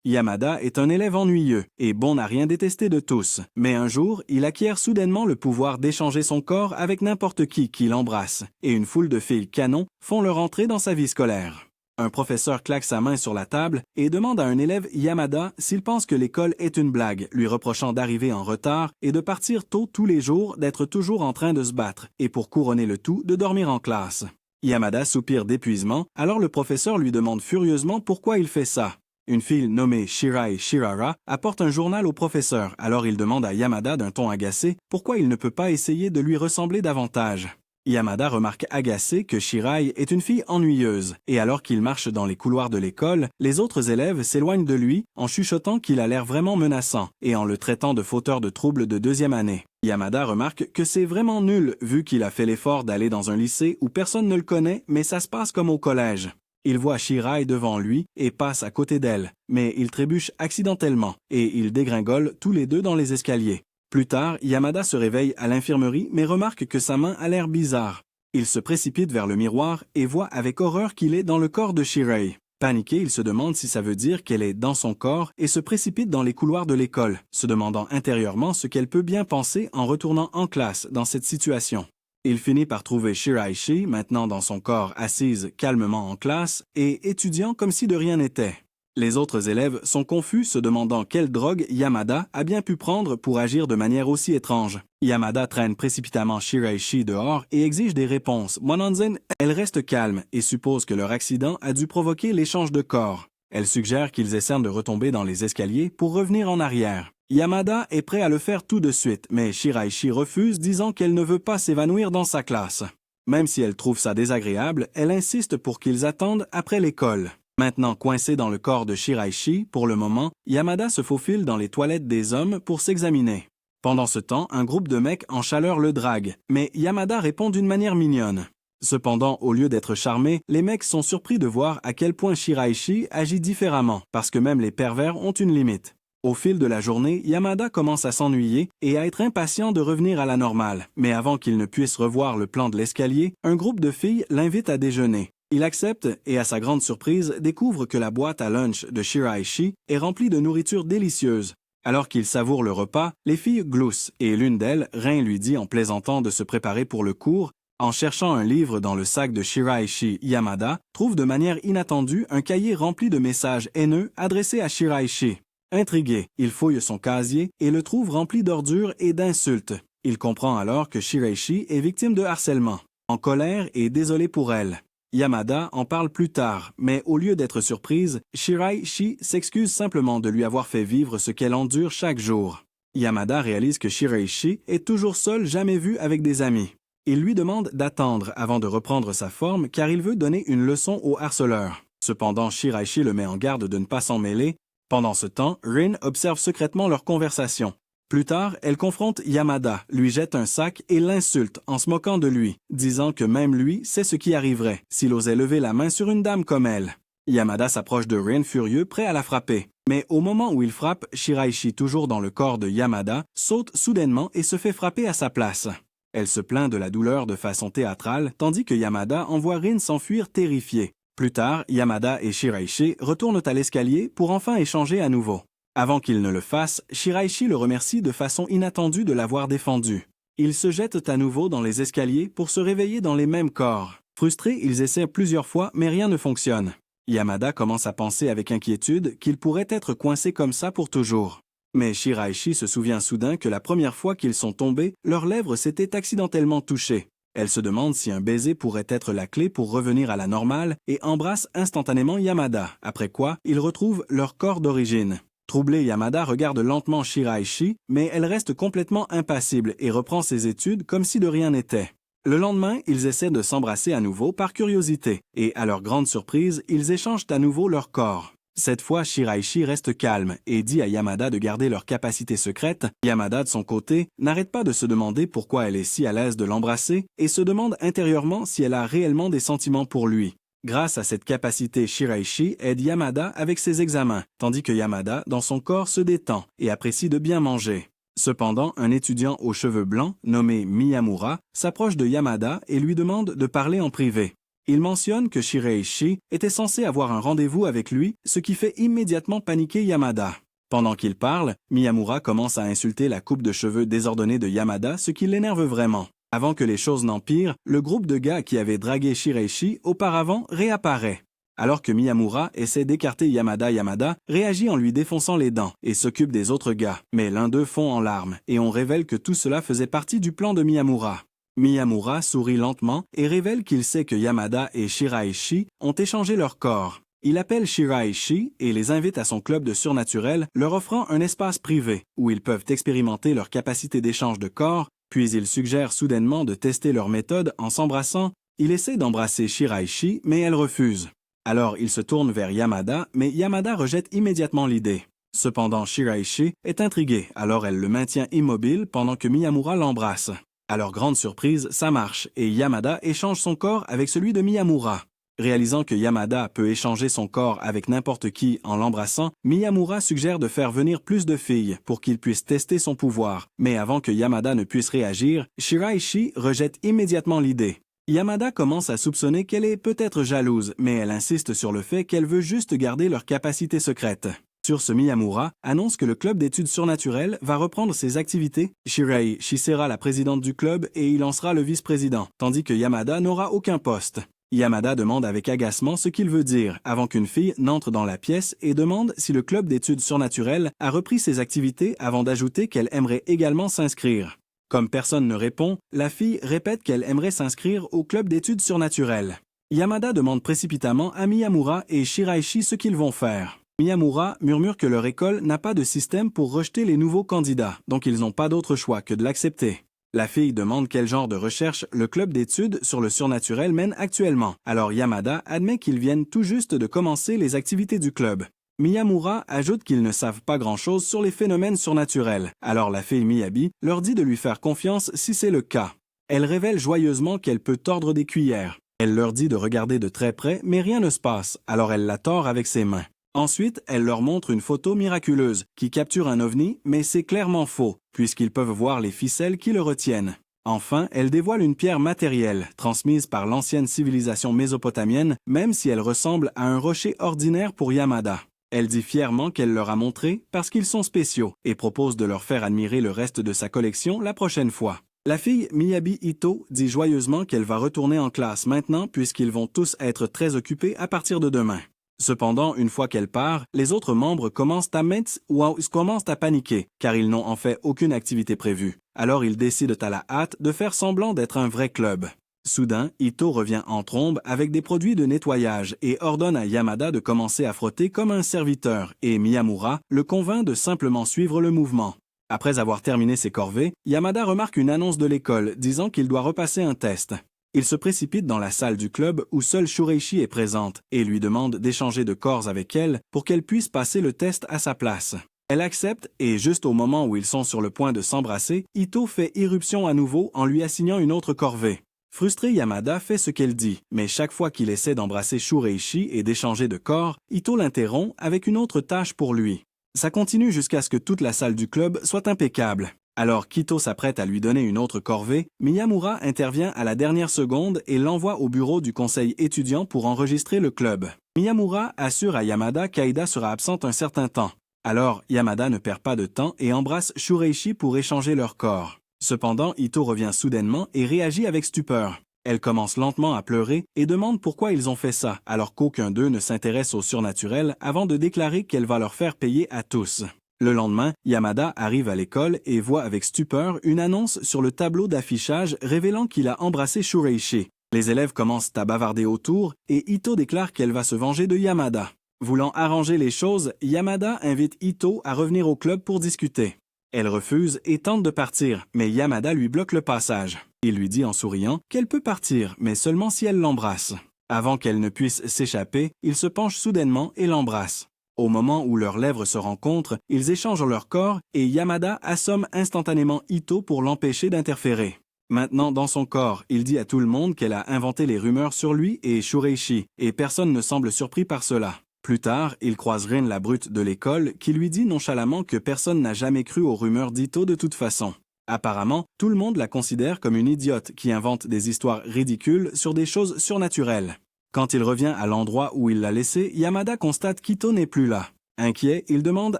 Yamada est un élève ennuyeux et bon à rien détester de tous, mais un jour, il acquiert soudainement le pouvoir d'échanger son corps avec n'importe qui l'embrasse, et une foule de filles canons font leur entrée dans sa vie scolaire. Un professeur claque sa main sur la table et demande à un élève Yamada s'il pense que l'école est une blague, lui reprochant d'arriver en retard et de partir tôt tous les jours, d'être toujours en train de se battre, et pour couronner le tout, de dormir en classe. Yamada soupire d'épuisement, alors le professeur lui demande furieusement pourquoi il fait ça. Une fille nommée Shirai Shirara apporte un journal au professeur, alors il demande à Yamada d'un ton agacé pourquoi il ne peut pas essayer de lui ressembler davantage. Yamada remarque agacé que Shirai est une fille ennuyeuse, et alors qu'il marche dans les couloirs de l'école, les autres élèves s'éloignent de lui en chuchotant qu'il a l'air vraiment menaçant, et en le traitant de fauteur de troubles de deuxième année. Yamada remarque que c'est vraiment nul, vu qu'il a fait l'effort d'aller dans un lycée où personne ne le connaît, mais ça se passe comme au collège. Il voit Shirai devant lui et passe à côté d'elle, mais il trébuche accidentellement, et ils dégringolent tous les deux dans les escaliers. Plus tard, Yamada se réveille à l'infirmerie mais remarque que sa main a l'air bizarre. Il se précipite vers le miroir et voit avec horreur qu'il est dans le corps de Shirai. Paniqué, il se demande si ça veut dire qu'elle est dans son corps et se précipite dans les couloirs de l'école, se demandant intérieurement ce qu'elle peut bien penser en retournant en classe dans cette situation. Il finit par trouver Shiraishi, maintenant dans son corps assise calmement en classe et étudiant comme si de rien n'était. Les autres élèves sont confus, se demandant quelle drogue Yamada a bien pu prendre pour agir de manière aussi étrange. Yamada traîne précipitamment Shiraishi dehors et exige des réponses. Monanzen, elle reste calme et suppose que leur accident a dû provoquer l'échange de corps. Elle suggère qu'ils essaient de retomber dans les escaliers pour revenir en arrière. Yamada est prêt à le faire tout de suite, mais Shiraishi refuse, disant qu'elle ne veut pas s'évanouir dans sa classe. Même si elle trouve ça désagréable, elle insiste pour qu'ils attendent après l'école. Maintenant coincé dans le corps de Shiraishi, pour le moment, Yamada se faufile dans les toilettes des hommes pour s'examiner. Pendant ce temps, un groupe de mecs en chaleur le drague, mais Yamada répond d'une manière mignonne. Cependant, au lieu d'être charmés, les mecs sont surpris de voir à quel point Shiraishi agit différemment, parce que même les pervers ont une limite. Au fil de la journée, Yamada commence à s'ennuyer et à être impatient de revenir à la normale, mais avant qu'il ne puisse revoir le plan de l'escalier, un groupe de filles l'invite à déjeuner. Il accepte et, à sa grande surprise, découvre que la boîte à lunch de Shiraishi est remplie de nourriture délicieuse. Alors qu'il savoure le repas, les filles gloussent et l'une d'elles, Rin, lui dit en plaisantant de se préparer pour le cours. En cherchant un livre dans le sac de Shiraishi, Yamada trouve de manière inattendue un cahier rempli de messages haineux adressés à Shiraishi. Intrigué, il fouille son casier et le trouve rempli d'ordures et d'insultes. Il comprend alors que Shiraishi est victime de harcèlement. En colère et désolé pour elle. Yamada en parle plus tard, mais au lieu d'être surprise, Shiraishi s'excuse simplement de lui avoir fait vivre ce qu'elle endure chaque jour. Yamada réalise que Shiraishi est toujours seul, jamais vu avec des amis. Il lui demande d'attendre avant de reprendre sa forme car il veut donner une leçon au harceleur. Cependant, Shiraishi le met en garde de ne pas s'en mêler. Pendant ce temps, Rin observe secrètement leur conversation. Plus tard, elle confronte Yamada, lui jette un sac et l'insulte en se moquant de lui, disant que même lui sait ce qui arriverait s'il osait lever la main sur une dame comme elle. Yamada s'approche de Rin furieux, prêt à la frapper. Mais au moment où il frappe, Shiraishi, toujours dans le corps de Yamada, saute soudainement et se fait frapper à sa place. Elle se plaint de la douleur de façon théâtrale, tandis que Yamada envoie Rin s'enfuir terrifié. Plus tard, Yamada et Shiraishi retournent à l'escalier pour enfin échanger à nouveau. Avant qu'il ne le fasse, Shiraishi le remercie de façon inattendue de l'avoir défendu. Ils se jettent à nouveau dans les escaliers pour se réveiller dans les mêmes corps. Frustrés, ils essaient plusieurs fois, mais rien ne fonctionne. Yamada commence à penser avec inquiétude qu'il pourrait être coincé comme ça pour toujours. Mais Shiraishi se souvient soudain que la première fois qu'ils sont tombés, leurs lèvres s'étaient accidentellement touchées. Elle se demande si un baiser pourrait être la clé pour revenir à la normale et embrasse instantanément Yamada, après quoi ils retrouvent leur corps d'origine. Troublée, Yamada regarde lentement Shiraishi, mais elle reste complètement impassible et reprend ses études comme si de rien n'était. Le lendemain, ils essaient de s'embrasser à nouveau par curiosité, et à leur grande surprise, ils échangent à nouveau leur corps. Cette fois, Shiraishi reste calme et dit à Yamada de garder leur capacité secrète. Yamada, de son côté, n'arrête pas de se demander pourquoi elle est si à l'aise de l'embrasser et se demande intérieurement si elle a réellement des sentiments pour lui. Grâce à cette capacité, Shiraishi aide Yamada avec ses examens, tandis que Yamada, dans son corps, se détend et apprécie de bien manger. Cependant, un étudiant aux cheveux blancs, nommé Miyamura, s'approche de Yamada et lui demande de parler en privé. Il mentionne que Shiraishi était censé avoir un rendez-vous avec lui, ce qui fait immédiatement paniquer Yamada. Pendant qu'il parle, Miyamura commence à insulter la coupe de cheveux désordonnée de Yamada, ce qui l'énerve vraiment. Avant que les choses n'empirent, le groupe de gars qui avait dragué Shiraishi auparavant réapparaît. Alors que Miyamura essaie d'écarter Yamada réagit en lui défonçant les dents et s'occupe des autres gars, mais l'un d'eux fond en larmes et on révèle que tout cela faisait partie du plan de Miyamura. Miyamura sourit lentement et révèle qu'il sait que Yamada et Shiraishi ont échangé leurs corps. Il appelle Shiraishi et les invite à son club de surnaturel, leur offrant un espace privé où ils peuvent expérimenter leur capacité d'échange de corps, puis il suggère soudainement de tester leur méthode en s'embrassant. Il essaie d'embrasser Shiraishi, mais elle refuse. Alors il se tourne vers Yamada, mais Yamada rejette immédiatement l'idée. Cependant, Shiraishi est intriguée, alors elle le maintient immobile pendant que Miyamura l'embrasse. À leur grande surprise, ça marche et Yamada échange son corps avec celui de Miyamura. Réalisant que Yamada peut échanger son corps avec n'importe qui en l'embrassant, Miyamura suggère de faire venir plus de filles pour qu'il puisse tester son pouvoir. Mais avant que Yamada ne puisse réagir, Shiraishi rejette immédiatement l'idée. Yamada commence à soupçonner qu'elle est peut-être jalouse, mais elle insiste sur le fait qu'elle veut juste garder leur capacité secrète. Sur ce, Miyamura annonce que le club d'études surnaturelles va reprendre ses activités. Shiraishi sera la présidente du club et il en sera le vice-président, tandis que Yamada n'aura aucun poste. Yamada demande avec agacement ce qu'il veut dire avant qu'une fille n'entre dans la pièce et demande si le club d'études surnaturelles a repris ses activités avant d'ajouter qu'elle aimerait également s'inscrire. Comme personne ne répond, la fille répète qu'elle aimerait s'inscrire au club d'études surnaturelles. Yamada demande précipitamment à Miyamura et Shiraishi ce qu'ils vont faire. Miyamura murmure que leur école n'a pas de système pour rejeter les nouveaux candidats, donc ils n'ont pas d'autre choix que de l'accepter. La fille demande quel genre de recherche le club d'études sur le surnaturel mène actuellement. Alors Yamada admet qu'ils viennent tout juste de commencer les activités du club. Miyamura ajoute qu'ils ne savent pas grand-chose sur les phénomènes surnaturels. Alors la fille Miyabi leur dit de lui faire confiance si c'est le cas. Elle révèle joyeusement qu'elle peut tordre des cuillères. Elle leur dit de regarder de très près, mais rien ne se passe, alors elle la tord avec ses mains. Ensuite, elle leur montre une photo miraculeuse qui capture un ovni, mais c'est clairement faux, puisqu'ils peuvent voir les ficelles qui le retiennent. Enfin, elle dévoile une pierre matérielle, transmise par l'ancienne civilisation mésopotamienne, même si elle ressemble à un rocher ordinaire pour Yamada. Elle dit fièrement qu'elle leur a montré parce qu'ils sont spéciaux et propose de leur faire admirer le reste de sa collection la prochaine fois. La fille Miyabi Ito dit joyeusement qu'elle va retourner en classe maintenant puisqu'ils vont tous être très occupés à partir de demain. Cependant, une fois qu'elle part, les autres membres commencent à paniquer, car ils n'ont en fait aucune activité prévue. Alors ils décident à la hâte de faire semblant d'être un vrai club. Soudain, Ito revient en trombe avec des produits de nettoyage et ordonne à Yamada de commencer à frotter comme un serviteur, et Miyamura le convainc de simplement suivre le mouvement. Après avoir terminé ses corvées, Yamada remarque une annonce de l'école disant qu'il doit repasser un test. Il se précipite dans la salle du club où seule Shiraishi est présente et lui demande d'échanger de corps avec elle pour qu'elle puisse passer le test à sa place. Elle accepte et juste au moment où ils sont sur le point de s'embrasser, Ito fait irruption à nouveau en lui assignant une autre corvée. Frustré, Yamada fait ce qu'elle dit, mais chaque fois qu'il essaie d'embrasser Shiraishi et d'échanger de corps, Ito l'interrompt avec une autre tâche pour lui. Ça continue jusqu'à ce que toute la salle du club soit impeccable. Alors qu'Ito s'apprête à lui donner une autre corvée, Miyamura intervient à la dernière seconde et l'envoie au bureau du conseil étudiant pour enregistrer le club. Miyamura assure à Yamada qu'Aida sera absente un certain temps. Alors Yamada ne perd pas de temps et embrasse Shiraishi pour échanger leurs corps. Cependant, Ito revient soudainement et réagit avec stupeur. Elle commence lentement à pleurer et demande pourquoi ils ont fait ça, alors qu'aucun d'eux ne s'intéresse au surnaturel avant de déclarer qu'elle va leur faire payer à tous. Le lendemain, Yamada arrive à l'école et voit avec stupeur une annonce sur le tableau d'affichage révélant qu'il a embrassé Shiraishi. Les élèves commencent à bavarder autour et Ito déclare qu'elle va se venger de Yamada. Voulant arranger les choses, Yamada invite Ito à revenir au club pour discuter. Elle refuse et tente de partir, mais Yamada lui bloque le passage. Il lui dit en souriant qu'elle peut partir, mais seulement si elle l'embrasse. Avant qu'elle ne puisse s'échapper, il se penche soudainement et l'embrasse. Au moment où leurs lèvres se rencontrent, ils échangent leur corps et Yamada assomme instantanément Ito pour l'empêcher d'interférer. Maintenant, dans son corps, il dit à tout le monde qu'elle a inventé les rumeurs sur lui et Shiraishi, et personne ne semble surpris par cela. Plus tard, il croise Rin la brute de l'école qui lui dit nonchalamment que personne n'a jamais cru aux rumeurs d'Ito de toute façon. Apparemment, tout le monde la considère comme une idiote qui invente des histoires ridicules sur des choses surnaturelles. Quand il revient à l'endroit où il l'a laissée, Yamada constate qu'Ito n'est plus là. Inquiet, il demande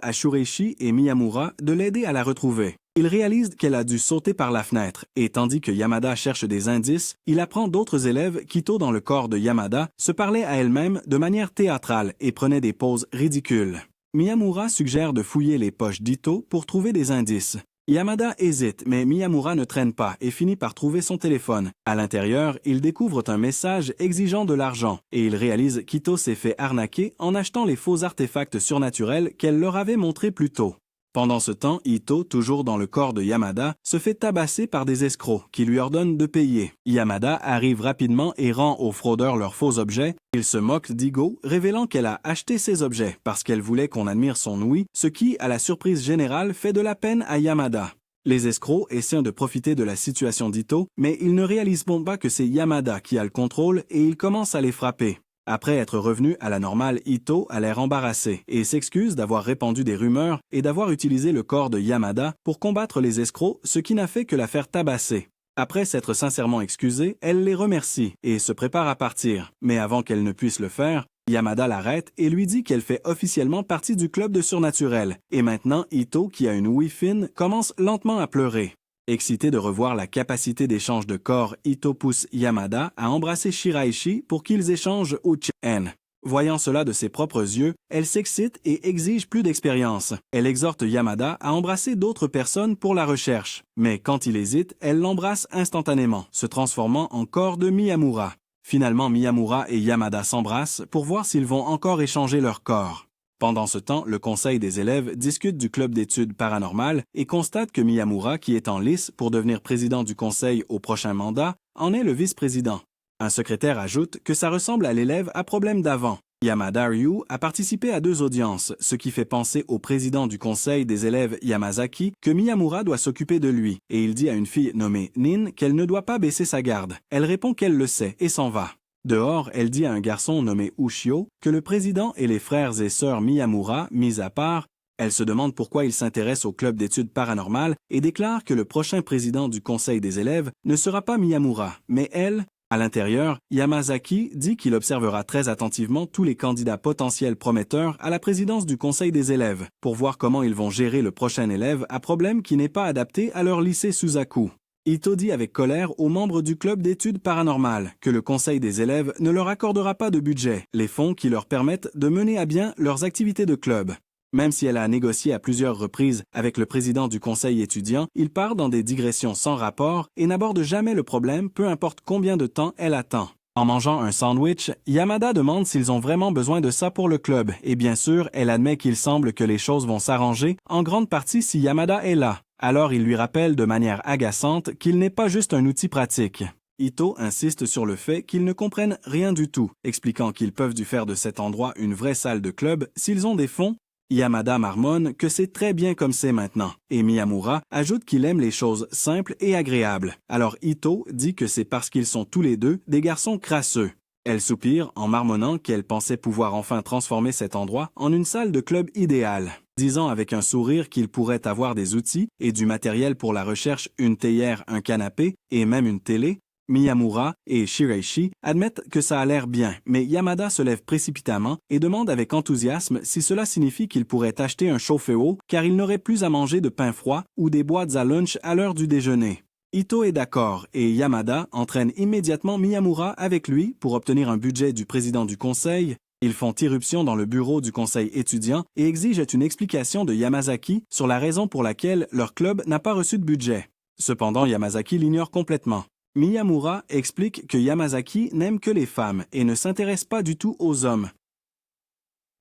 à Shureishi et Miyamura de l'aider à la retrouver. Il réalise qu'elle a dû sauter par la fenêtre, et tandis que Yamada cherche des indices, il apprend d'autres élèves qu'Ito dans le corps de Yamada se parlait à elle-même de manière théâtrale et prenait des poses ridicules. Miyamura suggère de fouiller les poches d'Ito pour trouver des indices. Yamada hésite, mais Miyamura ne traîne pas et finit par trouver son téléphone. À l'intérieur, il découvre un message exigeant de l'argent et il réalise qu'Ito s'est fait arnaquer en achetant les faux artefacts surnaturels qu'elle leur avait montrés plus tôt. Pendant ce temps, Ito, toujours dans le corps de Yamada, se fait tabasser par des escrocs qui lui ordonnent de payer. Yamada arrive rapidement et rend aux fraudeurs leurs faux objets. Il se moque d'Igo, révélant qu'elle a acheté ces objets parce qu'elle voulait qu'on admire son ouïe, ce qui, à la surprise générale, fait de la peine à Yamada. Les escrocs essaient de profiter de la situation d'Ito, mais ils ne réalisent pas que c'est Yamada qui a le contrôle et ils commencent à les frapper. Après être revenu à la normale, Ito a l'air embarrassé et s'excuse d'avoir répandu des rumeurs et d'avoir utilisé le corps de Yamada pour combattre les escrocs, ce qui n'a fait que la faire tabasser. Après s'être sincèrement excusée, elle les remercie et se prépare à partir. Mais avant qu'elle ne puisse le faire, Yamada l'arrête et lui dit qu'elle fait officiellement partie du club de surnaturel. Et maintenant, Ito, qui a une ouïe fine, commence lentement à pleurer. Excité de revoir la capacité d'échange de corps, Ito pousse Yamada à embrasser Shiraishi pour qu'ils échangent Uchi-en. Voyant cela de ses propres yeux, elle s'excite et exige plus d'expérience. Elle exhorte Yamada à embrasser d'autres personnes pour la recherche. Mais quand il hésite, elle l'embrasse instantanément, se transformant en corps de Miyamura. Finalement, Miyamura et Yamada s'embrassent pour voir s'ils vont encore échanger leurs corps. Pendant ce temps, le conseil des élèves discute du club d'études paranormales et constate que Miyamura, qui est en lice pour devenir président du conseil au prochain mandat, en est le vice-président. Un secrétaire ajoute que ça ressemble à l'élève à problème d'avant. Yamada Ryu a participé à 2 audiences, ce qui fait penser au président du conseil des élèves Yamazaki que Miyamura doit s'occuper de lui, et il dit à une fille nommée Nin qu'elle ne doit pas baisser sa garde. Elle répond qu'elle le sait et s'en va. Dehors, elle dit à un garçon nommé Ushio que le président et les frères et sœurs Miyamura, mis à part, elle se demande pourquoi il s'intéresse au club d'études paranormales et déclare que le prochain président du conseil des élèves ne sera pas Miyamura, mais elle. À l'intérieur, Yamazaki dit qu'il observera très attentivement tous les candidats potentiels prometteurs à la présidence du conseil des élèves pour voir comment ils vont gérer le prochain élève à problème qui n'est pas adapté à leur lycée Suzaku. Ito dit avec colère aux membres du club d'études paranormales que le conseil des élèves ne leur accordera pas de budget, les fonds qui leur permettent de mener à bien leurs activités de club. Même si elle a négocié à plusieurs reprises avec le président du conseil étudiant, il part dans des digressions sans rapport et n'aborde jamais le problème, peu importe combien de temps elle attend. En mangeant un sandwich, Yamada demande s'ils ont vraiment besoin de ça pour le club, et bien sûr, elle admet qu'il semble que les choses vont s'arranger, en grande partie si Yamada est là. Alors il lui rappelle de manière agaçante qu'il n'est pas juste un outil pratique. Ito insiste sur le fait qu'ils ne comprennent rien du tout, expliquant qu'ils peuvent dû faire de cet endroit une vraie salle de club s'ils ont des fonds. Yamada marmonne que c'est très bien comme c'est maintenant, et Miyamura ajoute qu'il aime les choses simples et agréables. Alors Ito dit que c'est parce qu'ils sont tous les deux des garçons crasseux. Elle soupire en marmonnant qu'elle pensait pouvoir enfin transformer cet endroit en une salle de club idéale, disant avec un sourire qu'il pourrait avoir des outils et du matériel pour la recherche, une théière, un canapé et même une télé. Miyamura et Shiraishi admettent que ça a l'air bien, mais Yamada se lève précipitamment et demande avec enthousiasme si cela signifie qu'il pourrait acheter un chauffe-eau car il n'aurait plus à manger de pain froid ou des boîtes à lunch à l'heure du déjeuner. Ito est d'accord et Yamada entraîne immédiatement Miyamura avec lui pour obtenir un budget du président du conseil. Ils font irruption dans le bureau du conseil étudiant et exigent une explication de Yamazaki sur la raison pour laquelle leur club n'a pas reçu de budget. Cependant, Yamazaki l'ignore complètement. Miyamura explique que Yamazaki n'aime que les femmes et ne s'intéresse pas du tout aux hommes.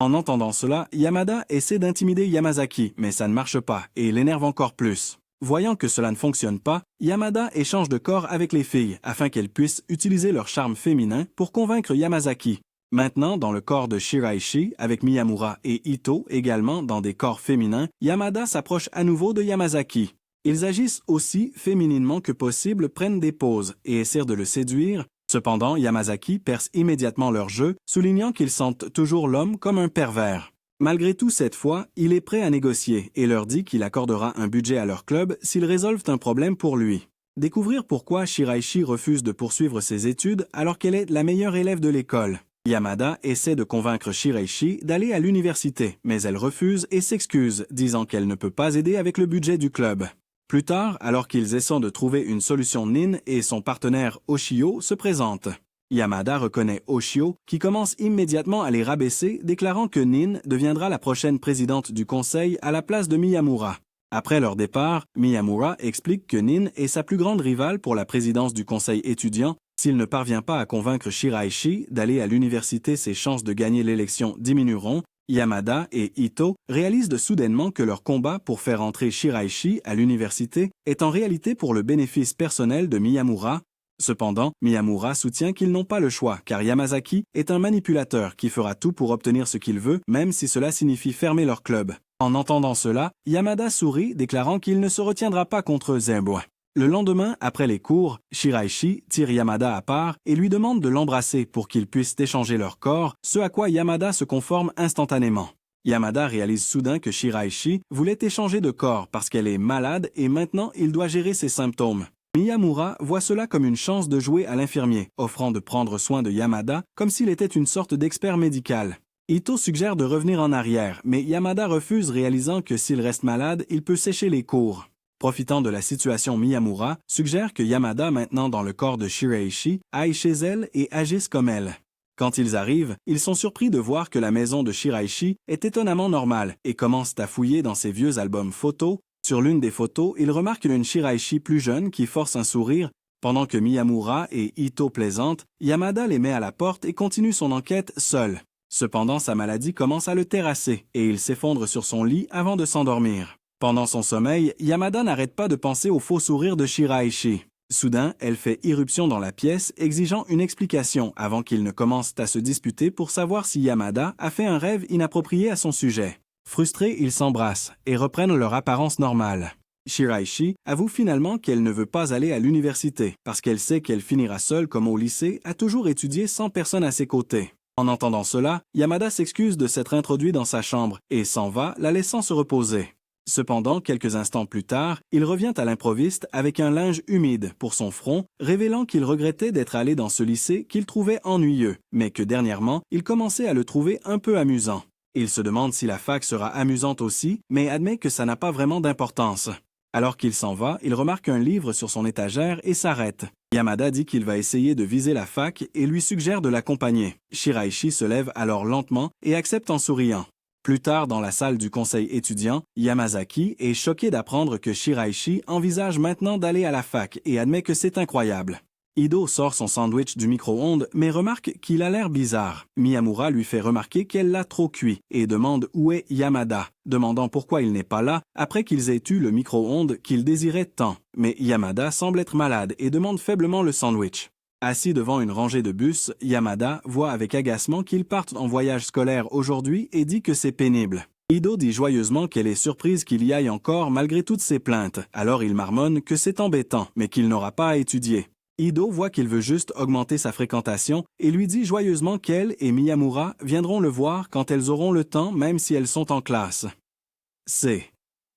En entendant cela, Yamada essaie d'intimider Yamazaki, mais ça ne marche pas et l'énerve encore plus. Voyant que cela ne fonctionne pas, Yamada échange de corps avec les filles afin qu'elles puissent utiliser leur charme féminin pour convaincre Yamazaki. Maintenant, dans le corps de Shiraishi, avec Miyamura et Ito également dans des corps féminins, Yamada s'approche à nouveau de Yamazaki. Ils agissent aussi fémininement que possible, prennent des pauses et essaient de le séduire. Cependant, Yamazaki perce immédiatement leur jeu, soulignant qu'ils sentent toujours l'homme comme un pervers. Malgré tout, cette fois, il est prêt à négocier et leur dit qu'il accordera un budget à leur club s'ils résolvent un problème pour lui. Découvrir pourquoi Shiraishi refuse de poursuivre ses études alors qu'elle est la meilleure élève de l'école. Yamada essaie de convaincre Shiraishi d'aller à l'université, mais elle refuse et s'excuse, disant qu'elle ne peut pas aider avec le budget du club. Plus tard, alors qu'ils essaient de trouver une solution, Nin et son partenaire Oshio se présentent. Yamada reconnaît Oshio, qui commence immédiatement à les rabaisser, déclarant que Nin deviendra la prochaine présidente du conseil à la place de Miyamura. Après leur départ, Miyamura explique que Nin est sa plus grande rivale pour la présidence du conseil étudiant. S'il ne parvient pas à convaincre Shiraishi d'aller à l'université, ses chances de gagner l'élection diminueront. Yamada et Ito réalisent soudainement que leur combat pour faire entrer Shiraishi à l'université est en réalité pour le bénéfice personnel de Miyamura. Cependant, Miyamura soutient qu'ils n'ont pas le choix, car Yamazaki est un manipulateur qui fera tout pour obtenir ce qu'il veut, même si cela signifie fermer leur club. En entendant cela, Yamada sourit, déclarant qu'il ne se retiendra pas contre Zebo. Le lendemain, après les cours, Shiraishi tire Yamada à part et lui demande de l'embrasser pour qu'ils puissent échanger leurs corps, ce à quoi Yamada se conforme instantanément. Yamada réalise soudain que Shiraishi voulait échanger de corps parce qu'elle est malade et maintenant il doit gérer ses symptômes. Miyamura voit cela comme une chance de jouer à l'infirmier, offrant de prendre soin de Yamada comme s'il était une sorte d'expert médical. Ito suggère de revenir en arrière, mais Yamada refuse, réalisant que s'il reste malade, il peut sécher les cours. Profitant de la situation, Miyamura suggère que Yamada, maintenant dans le corps de Shiraishi, aille chez elle et agisse comme elle. Quand ils arrivent, ils sont surpris de voir que la maison de Shiraishi est étonnamment normale et commencent à fouiller dans ses vieux albums photos. Sur l'une des photos, ils remarquent une Shiraishi plus jeune qui force un sourire. Pendant que Miyamura et Ito plaisantent, Yamada les met à la porte et continue son enquête seul. Cependant, sa maladie commence à le terrasser et il s'effondre sur son lit avant de s'endormir. Pendant son sommeil, Yamada n'arrête pas de penser au faux sourire de Shiraishi. Soudain, elle fait irruption dans la pièce, exigeant une explication avant qu'ils ne commencent à se disputer pour savoir si Yamada a fait un rêve inapproprié à son sujet. Frustrés, ils s'embrassent et reprennent leur apparence normale. Shiraishi avoue finalement qu'elle ne veut pas aller à l'université parce qu'elle sait qu'elle finira seule comme au lycée à toujours étudier sans personne à ses côtés. En entendant cela, Yamada s'excuse de s'être introduit dans sa chambre et s'en va, la laissant se reposer. Cependant, quelques instants plus tard, il revient à l'improviste avec un linge humide pour son front, révélant qu'il regrettait d'être allé dans ce lycée qu'il trouvait ennuyeux, mais que dernièrement, il commençait à le trouver un peu amusant. Il se demande si la fac sera amusante aussi, mais admet que ça n'a pas vraiment d'importance. Alors qu'il s'en va, il remarque un livre sur son étagère et s'arrête. Yamada dit qu'il va essayer de viser la fac et lui suggère de l'accompagner. Shiraishi se lève alors lentement et accepte en souriant. Plus tard, dans la salle du conseil étudiant, Yamazaki est choqué d'apprendre que Shiraishi envisage maintenant d'aller à la fac et admet que c'est incroyable. Ido sort son sandwich du micro-ondes mais remarque qu'il a l'air bizarre. Miyamura lui fait remarquer qu'elle l'a trop cuit et demande où est Yamada, demandant pourquoi il n'est pas là après qu'ils aient eu le micro-ondes qu'il désirait tant. Mais Yamada semble être malade et demande faiblement le sandwich. Assis devant une rangée de bus, Yamada voit avec agacement qu'ils partent en voyage scolaire aujourd'hui et dit que c'est pénible. Ido dit joyeusement qu'elle est surprise qu'il y aille encore malgré toutes ses plaintes, alors il marmonne que c'est embêtant, mais qu'il n'aura pas à étudier. Ido voit qu'il veut juste augmenter sa fréquentation et lui dit joyeusement qu'elle et Miyamura viendront le voir quand elles auront le temps, même si elles sont en classe.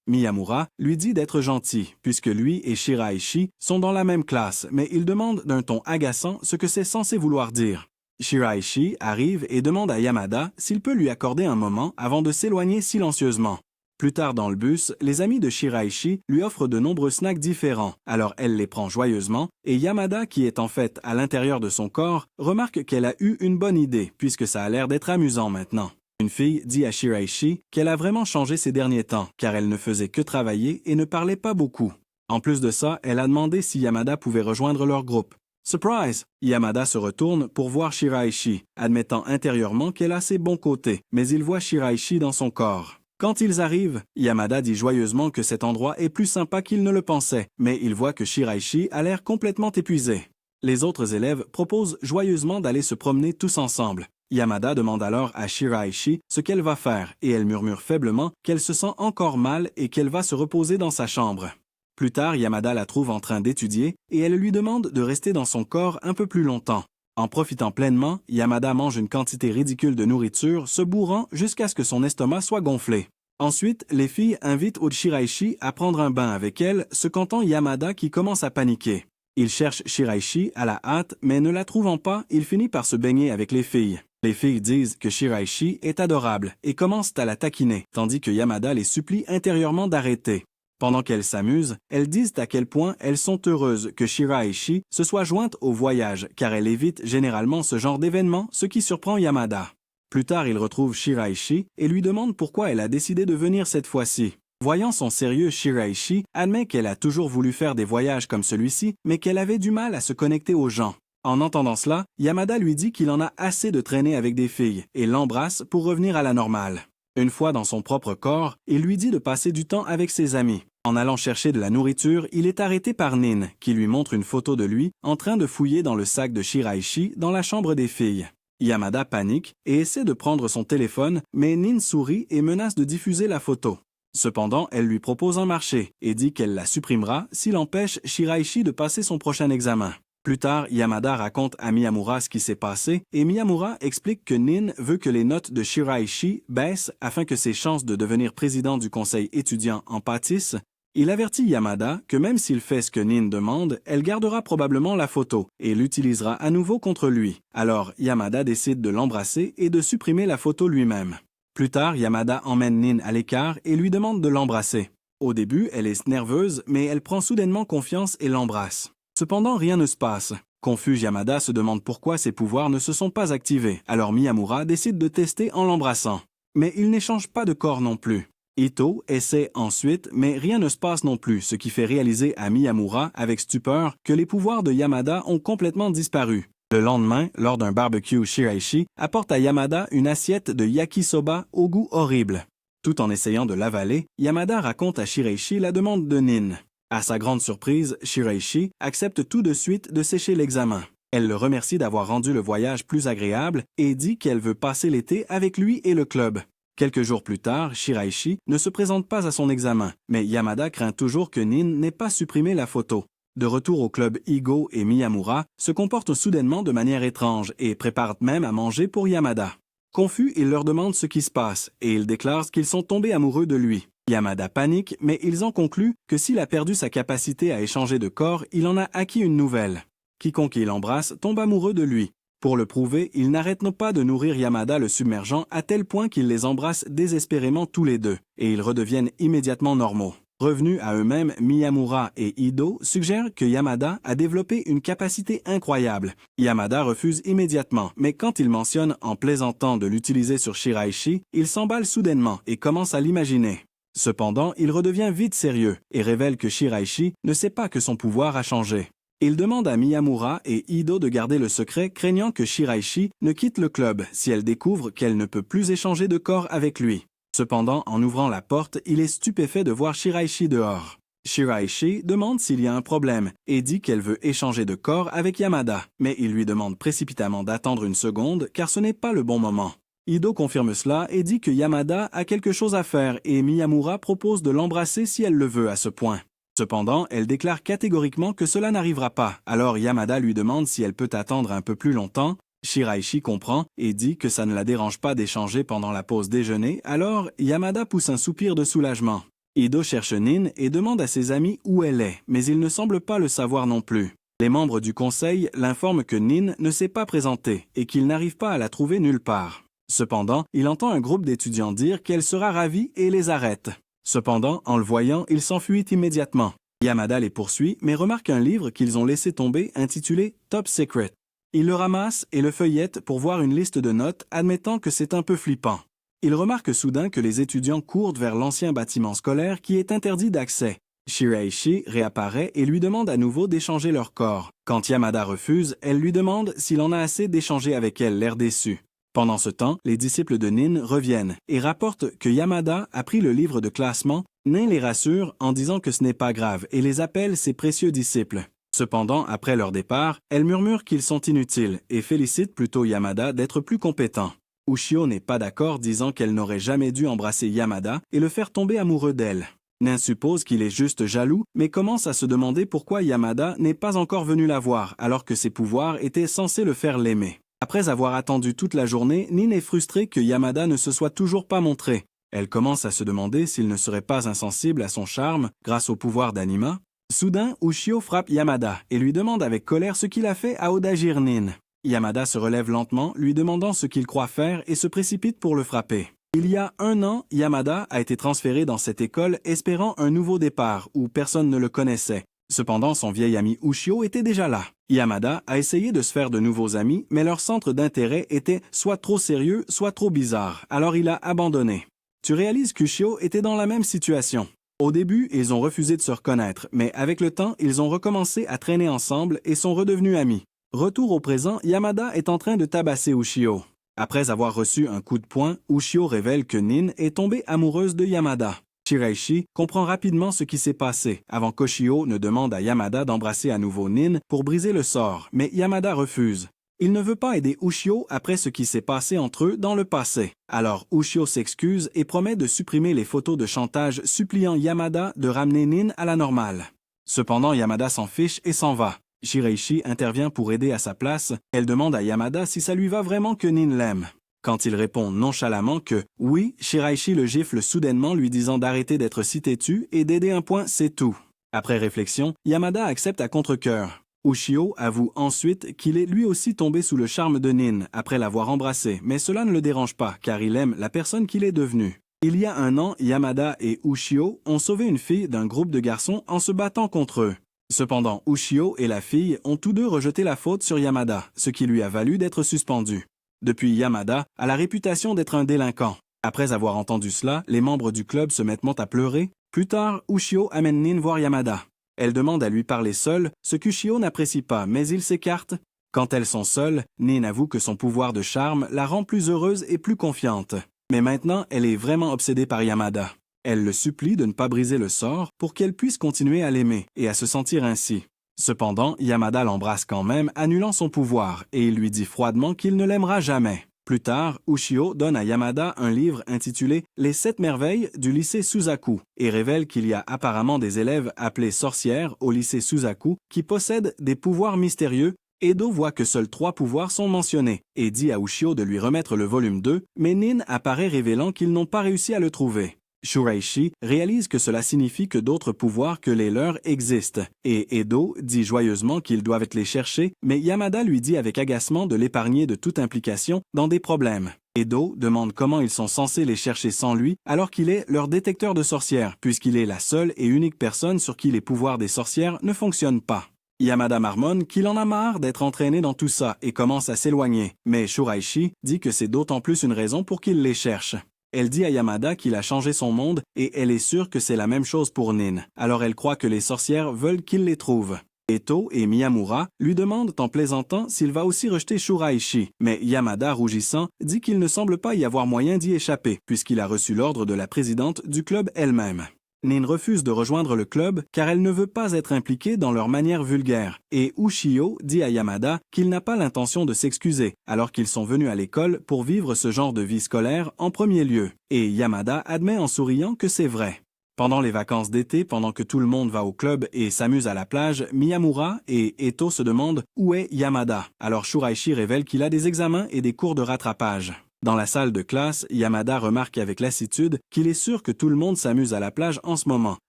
Miyamura lui dit d'être gentil, puisque lui et Shiraishi sont dans la même classe, mais il demande d'un ton agaçant ce que c'est censé vouloir dire. Shiraishi arrive et demande à Yamada s'il peut lui accorder un moment avant de s'éloigner silencieusement. Plus tard dans le bus, les amis de Shiraishi lui offrent de nombreux snacks différents, alors elle les prend joyeusement, et Yamada, qui est en fait à l'intérieur de son corps, remarque qu'elle a eu une bonne idée, puisque ça a l'air d'être amusant maintenant. Une fille dit à Shiraishi qu'elle a vraiment changé ces derniers temps, car elle ne faisait que travailler et ne parlait pas beaucoup. En plus de ça, elle a demandé si Yamada pouvait rejoindre leur groupe. Surprise! Yamada se retourne pour voir Shiraishi, admettant intérieurement qu'elle a ses bons côtés, mais il voit Shiraishi dans son corps. Quand ils arrivent, Yamada dit joyeusement que cet endroit est plus sympa qu'il ne le pensait, mais il voit que Shiraishi a l'air complètement épuisé. Les autres élèves proposent joyeusement d'aller se promener tous ensemble. Yamada demande alors à Shiraishi ce qu'elle va faire et elle murmure faiblement qu'elle se sent encore mal et qu'elle va se reposer dans sa chambre. Plus tard, Yamada la trouve en train d'étudier et elle lui demande de rester dans son corps un peu plus longtemps. En profitant pleinement, Yamada mange une quantité ridicule de nourriture, se bourrant jusqu'à ce que son estomac soit gonflé. Ensuite, les filles invitent Shiraishi à prendre un bain avec elles, se comptant Yamada qui commence à paniquer. Il cherche Shiraishi à la hâte, mais ne la trouvant pas, il finit par se baigner avec les filles. Les filles disent que Shiraishi est adorable et commencent à la taquiner, tandis que Yamada les supplie intérieurement d'arrêter. Pendant qu'elles s'amusent, elles disent à quel point elles sont heureuses que Shiraishi se soit jointe au voyage, car elle évite généralement ce genre d'événement, ce qui surprend Yamada. Plus tard, il retrouve Shiraishi et lui demande pourquoi elle a décidé de venir cette fois-ci. Voyant son sérieux, Shiraishi admet qu'elle a toujours voulu faire des voyages comme celui-ci, mais qu'elle avait du mal à se connecter aux gens. En entendant cela, Yamada lui dit qu'il en a assez de traîner avec des filles et l'embrasse pour revenir à la normale. Une fois dans son propre corps, il lui dit de passer du temps avec ses amis. En allant chercher de la nourriture, il est arrêté par Nin, qui lui montre une photo de lui en train de fouiller dans le sac de Shiraishi dans la chambre des filles. Yamada panique et essaie de prendre son téléphone, mais Nin sourit et menace de diffuser la photo. Cependant, elle lui propose un marché et dit qu'elle la supprimera s'il empêche Shiraishi de passer son prochain examen. Plus tard, Yamada raconte à Miyamura ce qui s'est passé et Miyamura explique que Nin veut que les notes de Shiraishi baissent afin que ses chances de devenir président du conseil étudiant en pâtissent. Il avertit Yamada que même s'il fait ce que Nin demande, elle gardera probablement la photo et l'utilisera à nouveau contre lui. Alors Yamada décide de l'embrasser et de supprimer la photo lui-même. Plus tard, Yamada emmène Nin à l'écart et lui demande de l'embrasser. Au début, elle est nerveuse, mais elle prend soudainement confiance et l'embrasse. Cependant, rien ne se passe. Confus, Yamada se demande pourquoi ses pouvoirs ne se sont pas activés, alors Miyamura décide de tester en l'embrassant. Mais il n'échange pas de corps non plus. Ito essaie ensuite, mais rien ne se passe non plus, ce qui fait réaliser à Miyamura, avec stupeur, que les pouvoirs de Yamada ont complètement disparu. Le lendemain, lors d'un barbecue, Shiraishi apporte à Yamada une assiette de yakisoba au goût horrible. Tout en essayant de l'avaler, Yamada raconte à Shiraishi la demande de Nin. À sa grande surprise, Shiraishi accepte tout de suite de sécher l'examen. Elle le remercie d'avoir rendu le voyage plus agréable et dit qu'elle veut passer l'été avec lui et le club. Quelques jours plus tard, Shiraishi ne se présente pas à son examen, mais Yamada craint toujours que Nin n'ait pas supprimé la photo. De retour au club, Igo et Miyamura se comportent soudainement de manière étrange et préparent même à manger pour Yamada. Confus, il leur demande ce qui se passe et ils déclarent qu'ils sont tombés amoureux de lui. Yamada panique, mais ils en concluent que s'il a perdu sa capacité à échanger de corps, il en a acquis une nouvelle. Quiconque il embrasse tombe amoureux de lui. Pour le prouver, ils n'arrêtent pas de nourrir Yamada le submergeant à tel point qu'ils les embrassent désespérément tous les deux, et ils redeviennent immédiatement normaux. Revenus à eux-mêmes, Miyamura et Ido suggèrent que Yamada a développé une capacité incroyable. Yamada refuse immédiatement, mais quand il mentionne en plaisantant de l'utiliser sur Shiraishi, il s'emballe soudainement et commence à l'imaginer. Cependant, il redevient vite sérieux et révèle que Shiraishi ne sait pas que son pouvoir a changé. Il demande à Miyamura et Ido de garder le secret, craignant que Shiraishi ne quitte le club si elle découvre qu'elle ne peut plus échanger de corps avec lui. Cependant, en ouvrant la porte, il est stupéfait de voir Shiraishi dehors. Shiraishi demande s'il y a un problème et dit qu'elle veut échanger de corps avec Yamada, mais il lui demande précipitamment d'attendre une seconde car ce n'est pas le bon moment. Ido confirme cela et dit que Yamada a quelque chose à faire et Miyamura propose de l'embrasser si elle le veut à ce point. Cependant, elle déclare catégoriquement que cela n'arrivera pas, alors Yamada lui demande si elle peut attendre un peu plus longtemps. Shiraishi comprend et dit que ça ne la dérange pas d'échanger pendant la pause déjeuner, alors Yamada pousse un soupir de soulagement. Ido cherche Nin et demande à ses amis où elle est, mais il ne semble pas le savoir non plus. Les membres du conseil l'informent que Nin ne s'est pas présentée et qu'il n'arrive pas à la trouver nulle part. Cependant, il entend un groupe d'étudiants dire qu'elle sera ravie et les arrête. Cependant, en le voyant, il s'enfuit immédiatement. Yamada les poursuit, mais remarque un livre qu'ils ont laissé tomber intitulé « Top Secret ». Il le ramasse et le feuillette pour voir une liste de notes, admettant que c'est un peu flippant. Il remarque soudain que les étudiants courent vers l'ancien bâtiment scolaire qui est interdit d'accès. Shiraishi réapparaît et lui demande à nouveau d'échanger leur corps. Quand Yamada refuse, elle lui demande s'il en a assez d'échanger avec elle, l'air déçu. Pendant ce temps, les disciples de Nin reviennent et rapportent que Yamada a pris le livre de classement. Nin les rassure en disant que ce n'est pas grave et les appelle ses précieux disciples. Cependant, après leur départ, elle murmure qu'ils sont inutiles et félicite plutôt Yamada d'être plus compétent. Ushio n'est pas d'accord, disant qu'elle n'aurait jamais dû embrasser Yamada et le faire tomber amoureux d'elle. Nin suppose qu'il est juste jaloux, mais commence à se demander pourquoi Yamada n'est pas encore venu la voir alors que ses pouvoirs étaient censés le faire l'aimer. Après avoir attendu toute la journée, Nin est frustrée que Yamada ne se soit toujours pas montré. Elle commence à se demander s'il ne serait pas insensible à son charme grâce au pouvoir d'Anima. Soudain, Ushio frappe Yamada et lui demande avec colère ce qu'il a fait à Odajir Nin. Yamada se relève lentement, lui demandant ce qu'il croit faire et se précipite pour le frapper. Il y a 1 an, Yamada a été transféré dans cette école espérant un nouveau départ où personne ne le connaissait. Cependant, son vieil ami Ushio était déjà là. Yamada a essayé de se faire de nouveaux amis, mais leur centre d'intérêt était soit trop sérieux, soit trop bizarre, alors il a abandonné. Tu réalises qu'Ushio était dans la même situation. Au début, ils ont refusé de se reconnaître, mais avec le temps, ils ont recommencé à traîner ensemble et sont redevenus amis. Retour au présent, Yamada est en train de tabasser Ushio. Après avoir reçu un coup de poing, Ushio révèle que Nin est tombée amoureuse de Yamada. Shiraishi comprend rapidement ce qui s'est passé, avant qu'Oshio ne demande à Yamada d'embrasser à nouveau Nin pour briser le sort, mais Yamada refuse. Il ne veut pas aider Ushio après ce qui s'est passé entre eux dans le passé. Alors Ushio s'excuse et promet de supprimer les photos de chantage suppliant Yamada de ramener Nin à la normale. Cependant, Yamada s'en fiche et s'en va. Shiraishi intervient pour aider à sa place. Elle demande à Yamada si ça lui va vraiment que Nin l'aime. Quand il répond nonchalamment que oui, Shiraishi le gifle soudainement lui disant d'arrêter d'être si têtu et d'aider un point, c'est tout. Après réflexion, Yamada accepte à contre-cœur. Ushio avoue ensuite qu'il est lui aussi tombé sous le charme de Nin après l'avoir embrassé, mais cela ne le dérange pas car il aime la personne qu'il est devenu. Il y a 1 an, Yamada et Ushio ont sauvé une fille d'un groupe de garçons en se battant contre eux. Cependant, Ushio et la fille ont tous deux rejeté la faute sur Yamada, ce qui lui a valu d'être suspendu. Depuis, Yamada a la réputation d'être un délinquant. Après avoir entendu cela, les membres du club se mettent à pleurer. Plus tard, Ushio amène Nin voir Yamada. Elle demande à lui parler seule, ce qu'Ushio n'apprécie pas, mais il s'écarte. Quand elles sont seules, Nin avoue que son pouvoir de charme la rend plus heureuse et plus confiante. Mais maintenant, elle est vraiment obsédée par Yamada. Elle le supplie de ne pas briser le sort pour qu'elle puisse continuer à l'aimer et à se sentir ainsi. Cependant, Yamada l'embrasse quand même, annulant son pouvoir, et il lui dit froidement qu'il ne l'aimera jamais. Plus tard, Ushio donne à Yamada un livre intitulé « Les 7 merveilles du lycée Suzaku » et révèle qu'il y a apparemment des élèves appelés sorcières au lycée Suzaku qui possèdent des pouvoirs mystérieux. Edo voit que seuls 3 pouvoirs sont mentionnés et dit à Ushio de lui remettre le volume 2, mais Nin apparaît révélant qu'ils n'ont pas réussi à le trouver. Shiraishi réalise que cela signifie que d'autres pouvoirs que les leurs existent, et Edo dit joyeusement qu'ils doivent les chercher, mais Yamada lui dit avec agacement de l'épargner de toute implication dans des problèmes. Edo demande comment ils sont censés les chercher sans lui, alors qu'il est leur détecteur de sorcières, puisqu'il est la seule et unique personne sur qui les pouvoirs des sorcières ne fonctionnent pas. Yamada marmonne qu'il en a marre d'être entraîné dans tout ça et commence à s'éloigner, mais Shiraishi dit que c'est d'autant plus une raison pour qu'il les cherche. Elle dit à Yamada qu'il a changé son monde et elle est sûre que c'est la même chose pour Nin, alors elle croit que les sorcières veulent qu'il les trouve. Eto et Miyamura lui demandent en plaisantant s'il va aussi rejeter Shiraishi, mais Yamada, rougissant, dit qu'il ne semble pas y avoir moyen d'y échapper, puisqu'il a reçu l'ordre de la présidente du club elle-même. Nin refuse de rejoindre le club car elle ne veut pas être impliquée dans leur manière vulgaire, et Ushio dit à Yamada qu'il n'a pas l'intention de s'excuser, alors qu'ils sont venus à l'école pour vivre ce genre de vie scolaire en premier lieu, et Yamada admet en souriant que c'est vrai. Pendant les vacances d'été, pendant que tout le monde va au club et s'amuse à la plage, Miyamura et Eto se demandent où est Yamada, alors Shiraishi révèle qu'il a des examens et des cours de rattrapage. Dans la salle de classe, Yamada remarque avec lassitude qu'il est sûr que tout le monde s'amuse à la plage en ce moment,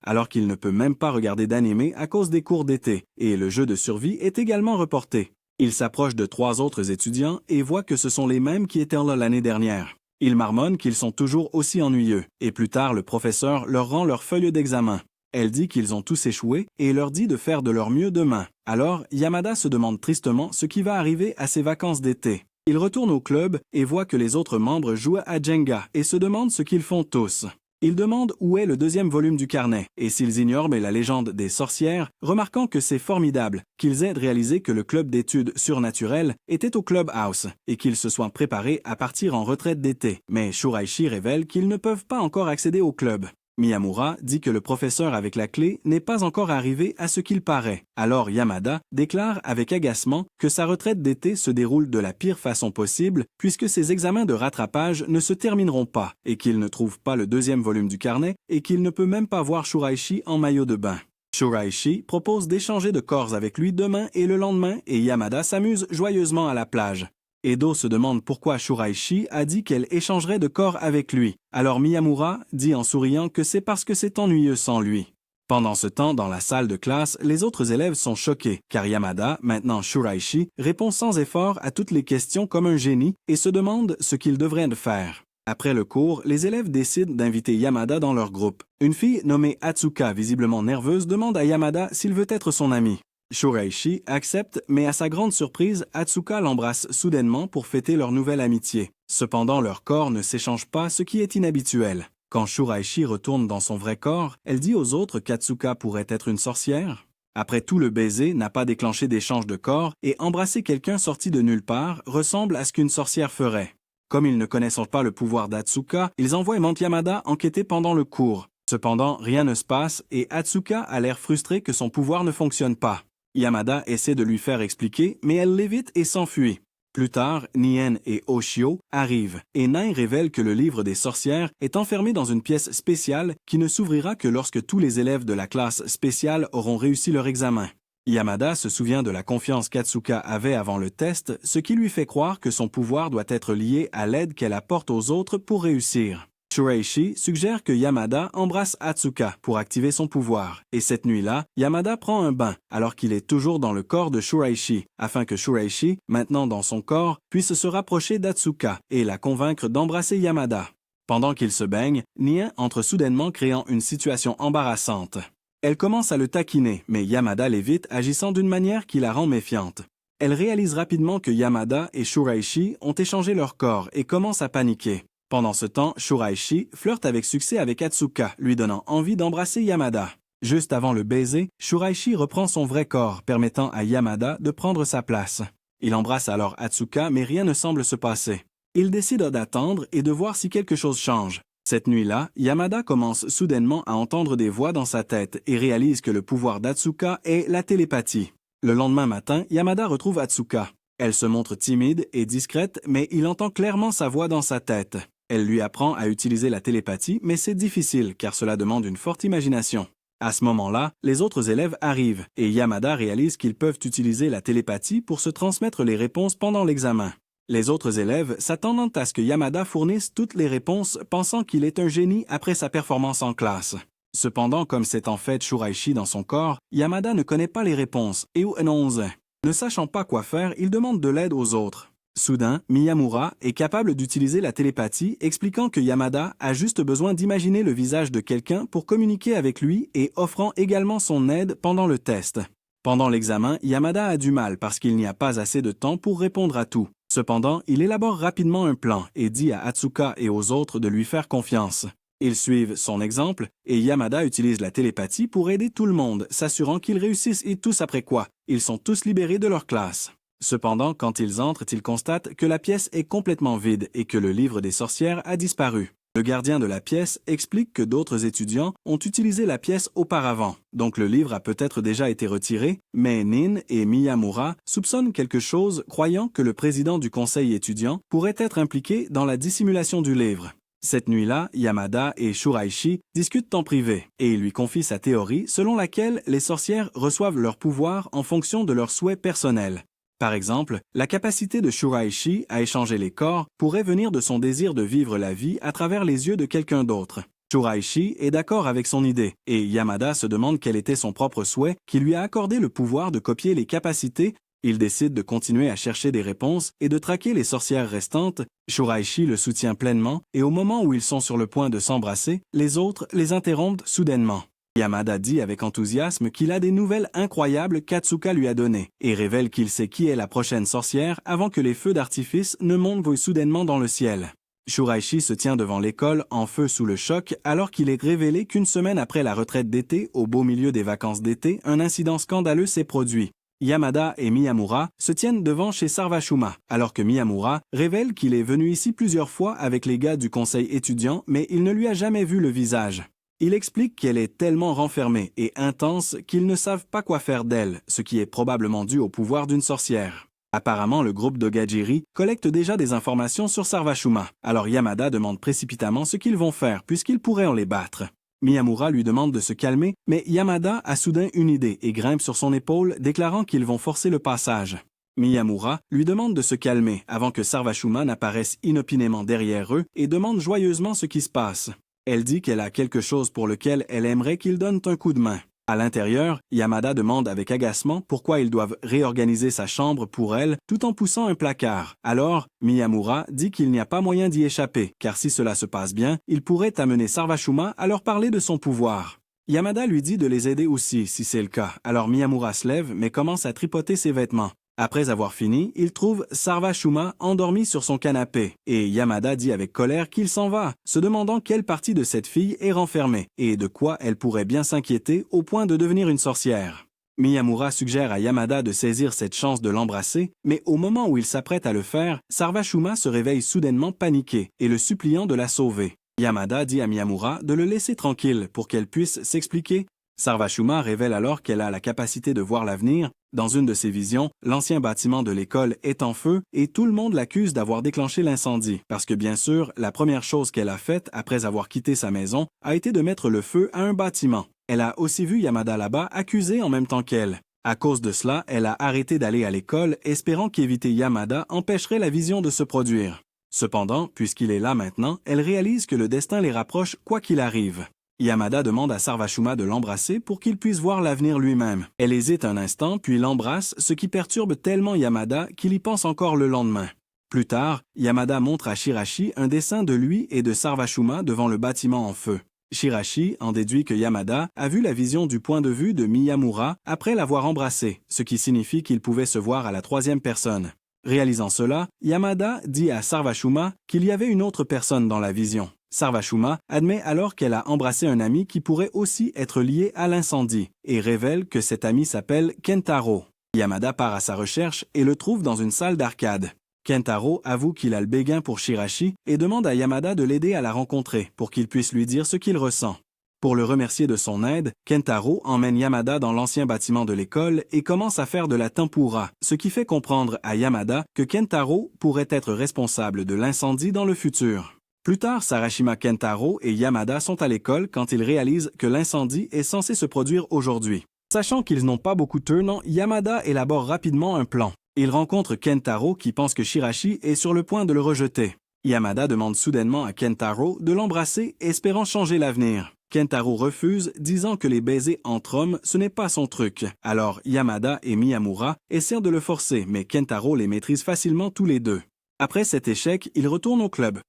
alors qu'il ne peut même pas regarder d'animé à cause des cours d'été, et le jeu de survie est également reporté. Il s'approche de 3 autres étudiants et voit que ce sont les mêmes qui étaient là l'année dernière. Il marmonne qu'ils sont toujours aussi ennuyeux, et plus tard le professeur leur rend leur feuille d'examen. Elle dit qu'ils ont tous échoué et leur dit de faire de leur mieux demain. Alors, Yamada se demande tristement ce qui va arriver à ses vacances d'été. Il retourne au club et voit que les autres membres jouent à Jenga et se demande ce qu'ils font tous. Il demande où est le 2e volume du carnet et s'ils ignorent la légende des sorcières, remarquant que c'est formidable qu'ils aient réalisé que le club d'études surnaturelles était au clubhouse et qu'ils se soient préparés à partir en retraite d'été. Mais Shiraishi révèle qu'ils ne peuvent pas encore accéder au club. Miyamura dit que le professeur avec la clé n'est pas encore arrivé à ce qu'il paraît. Alors Yamada déclare avec agacement que sa retraite d'été se déroule de la pire façon possible puisque ses examens de rattrapage ne se termineront pas et qu'il ne trouve pas le deuxième volume du carnet et qu'il ne peut même pas voir Shuraishi en maillot de bain. Shuraishi propose d'échanger de corps avec lui demain et le lendemain et Yamada s'amuse joyeusement à la plage. Edo se demande pourquoi Shuraishi a dit qu'elle échangerait de corps avec lui. Alors Miyamura dit en souriant que c'est parce que c'est ennuyeux sans lui. Pendant ce temps, dans la salle de classe, les autres élèves sont choqués, car Yamada, maintenant Shuraishi, répond sans effort à toutes les questions comme un génie et se demande ce qu'il devrait faire. Après le cours, les élèves décident d'inviter Yamada dans leur groupe. Une fille nommée Atsuka, visiblement nerveuse, demande à Yamada s'il veut être son ami. Shuraishi accepte, mais à sa grande surprise, Atsuka l'embrasse soudainement pour fêter leur nouvelle amitié. Cependant, leurs corps ne s'échangent pas, ce qui est inhabituel. Quand Shuraishi retourne dans son vrai corps, elle dit aux autres qu'Atsuka pourrait être une sorcière. Après tout, le baiser n'a pas déclenché d'échange de corps et embrasser quelqu'un sorti de nulle part ressemble à ce qu'une sorcière ferait. Comme ils ne connaissent pas le pouvoir d'Atsuka, ils envoient Yamada enquêter pendant le cours. Cependant, rien ne se passe et Atsuka a l'air frustrée que son pouvoir ne fonctionne pas. Yamada essaie de lui faire expliquer, mais elle l'évite et s'enfuit. Plus tard, Nien et Oshio arrivent, et Nai révèle que le livre des sorcières est enfermé dans une pièce spéciale qui ne s'ouvrira que lorsque tous les élèves de la classe spéciale auront réussi leur examen. Yamada se souvient de la confiance qu'Atsuka avait avant le test, ce qui lui fait croire que son pouvoir doit être lié à l'aide qu'elle apporte aux autres pour réussir. Shuraishi suggère que Yamada embrasse Atsuka pour activer son pouvoir, et cette nuit-là, Yamada prend un bain alors qu'il est toujours dans le corps de Shuraishi, afin que Shuraishi, maintenant dans son corps, puisse se rapprocher d'Atsuka et la convaincre d'embrasser Yamada. Pendant qu'il se baigne, Nien entre soudainement créant une situation embarrassante. Elle commence à le taquiner, mais Yamada l'évite agissant d'une manière qui la rend méfiante. Elle réalise rapidement que Yamada et Shuraishi ont échangé leurs corps et commence à paniquer. Pendant ce temps, Shuraishi flirte avec succès avec Atsuka, lui donnant envie d'embrasser Yamada. Juste avant le baiser, Shuraishi reprend son vrai corps, permettant à Yamada de prendre sa place. Il embrasse alors Atsuka, mais rien ne semble se passer. Il décide d'attendre et de voir si quelque chose change. Cette nuit-là, Yamada commence soudainement à entendre des voix dans sa tête et réalise que le pouvoir d'Atsuka est la télépathie. Le lendemain matin, Yamada retrouve Atsuka. Elle se montre timide et discrète, mais il entend clairement sa voix dans sa tête. Elle lui apprend à utiliser la télépathie, mais c'est difficile car cela demande une forte imagination. À ce moment-là, les autres élèves arrivent et Yamada réalise qu'ils peuvent utiliser la télépathie pour se transmettre les réponses pendant l'examen. Les autres élèves s'attendent à ce que Yamada fournisse toutes les réponses pensant qu'il est un génie après sa performance en classe. Cependant, comme c'est en fait Shuraishi dans son corps, Yamada ne connaît pas les réponses et ou 11. Ne sachant pas quoi faire, il demande de l'aide aux autres. Soudain, Miyamura est capable d'utiliser la télépathie, expliquant que Yamada a juste besoin d'imaginer le visage de quelqu'un pour communiquer avec lui et offrant également son aide pendant le test. Pendant l'examen, Yamada a du mal parce qu'il n'y a pas assez de temps pour répondre à tout. Cependant, il élabore rapidement un plan et dit à Atsuka et aux autres de lui faire confiance. Ils suivent son exemple et Yamada utilise la télépathie pour aider tout le monde, s'assurant qu'ils réussissent et tous après quoi, ils sont tous libérés de leur classe. Cependant, quand ils entrent, ils constatent que la pièce est complètement vide et que le livre des sorcières a disparu. Le gardien de la pièce explique que d'autres étudiants ont utilisé la pièce auparavant, donc le livre a peut-être déjà été retiré, mais Nin et Miyamura soupçonnent quelque chose, croyant que le président du conseil étudiant pourrait être impliqué dans la dissimulation du livre. Cette nuit-là, Yamada et Shuraishi discutent en privé, et il lui confie sa théorie selon laquelle les sorcières reçoivent leur pouvoir en fonction de leurs souhaits personnels. Par exemple, la capacité de Shuraishi à échanger les corps pourrait venir de son désir de vivre la vie à travers les yeux de quelqu'un d'autre. Shuraishi est d'accord avec son idée, et Yamada se demande quel était son propre souhait qui lui a accordé le pouvoir de copier les capacités. Il décide de continuer à chercher des réponses et de traquer les sorcières restantes. Shuraishi le soutient pleinement, et au moment où ils sont sur le point de s'embrasser, les autres les interrompent soudainement. Yamada dit avec enthousiasme qu'il a des nouvelles incroyables qu'Atsuka lui a données et révèle qu'il sait qui est la prochaine sorcière avant que les feux d'artifice ne montent soudainement dans le ciel. Shuraishi se tient devant l'école en feu sous le choc alors qu'il est révélé qu'une semaine après la retraite d'été, au beau milieu des vacances d'été, un incident scandaleux s'est produit. Yamada et Miyamura se tiennent devant chez Sarvashuma, alors que Miyamura révèle qu'il est venu ici plusieurs fois avec les gars du conseil étudiant, mais il ne lui a jamais vu le visage. Il explique qu'elle est tellement renfermée et intense qu'ils ne savent pas quoi faire d'elle, ce qui est probablement dû au pouvoir d'une sorcière. Apparemment, le groupe d'Ogajiri collecte déjà des informations sur Sarvashuma, alors Yamada demande précipitamment ce qu'ils vont faire puisqu'ils pourraient en les battre. Miyamura lui demande de se calmer, mais Yamada a soudain une idée et grimpe sur son épaule, déclarant qu'ils vont forcer le passage. Miyamura lui demande de se calmer avant que Sarvashuma n'apparaisse inopinément derrière eux et demande joyeusement ce qui se passe. Elle dit qu'elle a quelque chose pour lequel elle aimerait qu'ils donnent un coup de main. À l'intérieur, Yamada demande avec agacement pourquoi ils doivent réorganiser sa chambre pour elle tout en poussant un placard. Alors, Miyamura dit qu'il n'y a pas moyen d'y échapper, car si cela se passe bien, il pourrait amener Sarvashuma à leur parler de son pouvoir. Yamada lui dit de les aider aussi, si c'est le cas, alors Miyamura se lève mais commence à tripoter ses vêtements. Après avoir fini, il trouve Sarvashuma endormi sur son canapé, et Yamada dit avec colère qu'il s'en va, se demandant quelle partie de cette fille est renfermée, et de quoi elle pourrait bien s'inquiéter au point de devenir une sorcière. Miyamura suggère à Yamada de saisir cette chance de l'embrasser, mais au moment où il s'apprête à le faire, Sarvashuma se réveille soudainement paniqué, et le suppliant de la sauver. Yamada dit à Miyamura de le laisser tranquille pour qu'elle puisse s'expliquer. Sarvashuma révèle alors qu'elle a la capacité de voir l'avenir. Dans une de ses visions, l'ancien bâtiment de l'école est en feu et tout le monde l'accuse d'avoir déclenché l'incendie, parce que bien sûr, la première chose qu'elle a faite après avoir quitté sa maison a été de mettre le feu à un bâtiment. Elle a aussi vu Yamada là-bas accusé en même temps qu'elle. À cause de cela, elle a arrêté d'aller à l'école, espérant qu'éviter Yamada empêcherait la vision de se produire. Cependant, puisqu'il est là maintenant, elle réalise que le destin les rapproche quoi qu'il arrive. Yamada demande à Sarvashuma de l'embrasser pour qu'il puisse voir l'avenir lui-même. Elle hésite un instant, puis l'embrasse, ce qui perturbe tellement Yamada qu'il y pense encore le lendemain. Plus tard, Yamada montre à Shirashi un dessin de lui et de Sarvashuma devant le bâtiment en feu. Shirashi en déduit que Yamada a vu la vision du point de vue de Miyamura après l'avoir embrassé, ce qui signifie qu'il pouvait se voir à la troisième personne. Réalisant cela, Yamada dit à Sarvashuma qu'il y avait une autre personne dans la vision. Sarvashuma admet alors qu'elle a embrassé un ami qui pourrait aussi être lié à l'incendie et révèle que cet ami s'appelle Kentaro. Yamada part à sa recherche et le trouve dans une salle d'arcade. Kentaro avoue qu'il a le béguin pour Shirashi et demande à Yamada de l'aider à la rencontrer pour qu'il puisse lui dire ce qu'il ressent. Pour le remercier de son aide, Kentaro emmène Yamada dans l'ancien bâtiment de l'école et commence à faire de la tempura, ce qui fait comprendre à Yamada que Kentaro pourrait être responsable de l'incendie dans le futur. Plus tard, Sarashima Kentaro et Yamada sont à l'école quand ils réalisent que l'incendie est censé se produire aujourd'hui. Sachant qu'ils n'ont pas beaucoup de temps, Yamada élabore rapidement un plan. Il rencontre Kentaro qui pense que Shirashi est sur le point de le rejeter. Yamada demande soudainement à Kentaro de l'embrasser, espérant changer l'avenir. Kentaro refuse, disant que les baisers entre hommes, ce n'est pas son truc. Alors Yamada et Miyamura essaient de le forcer, mais Kentaro les maîtrise facilement tous les deux. Après cet échec, ils retournent au club.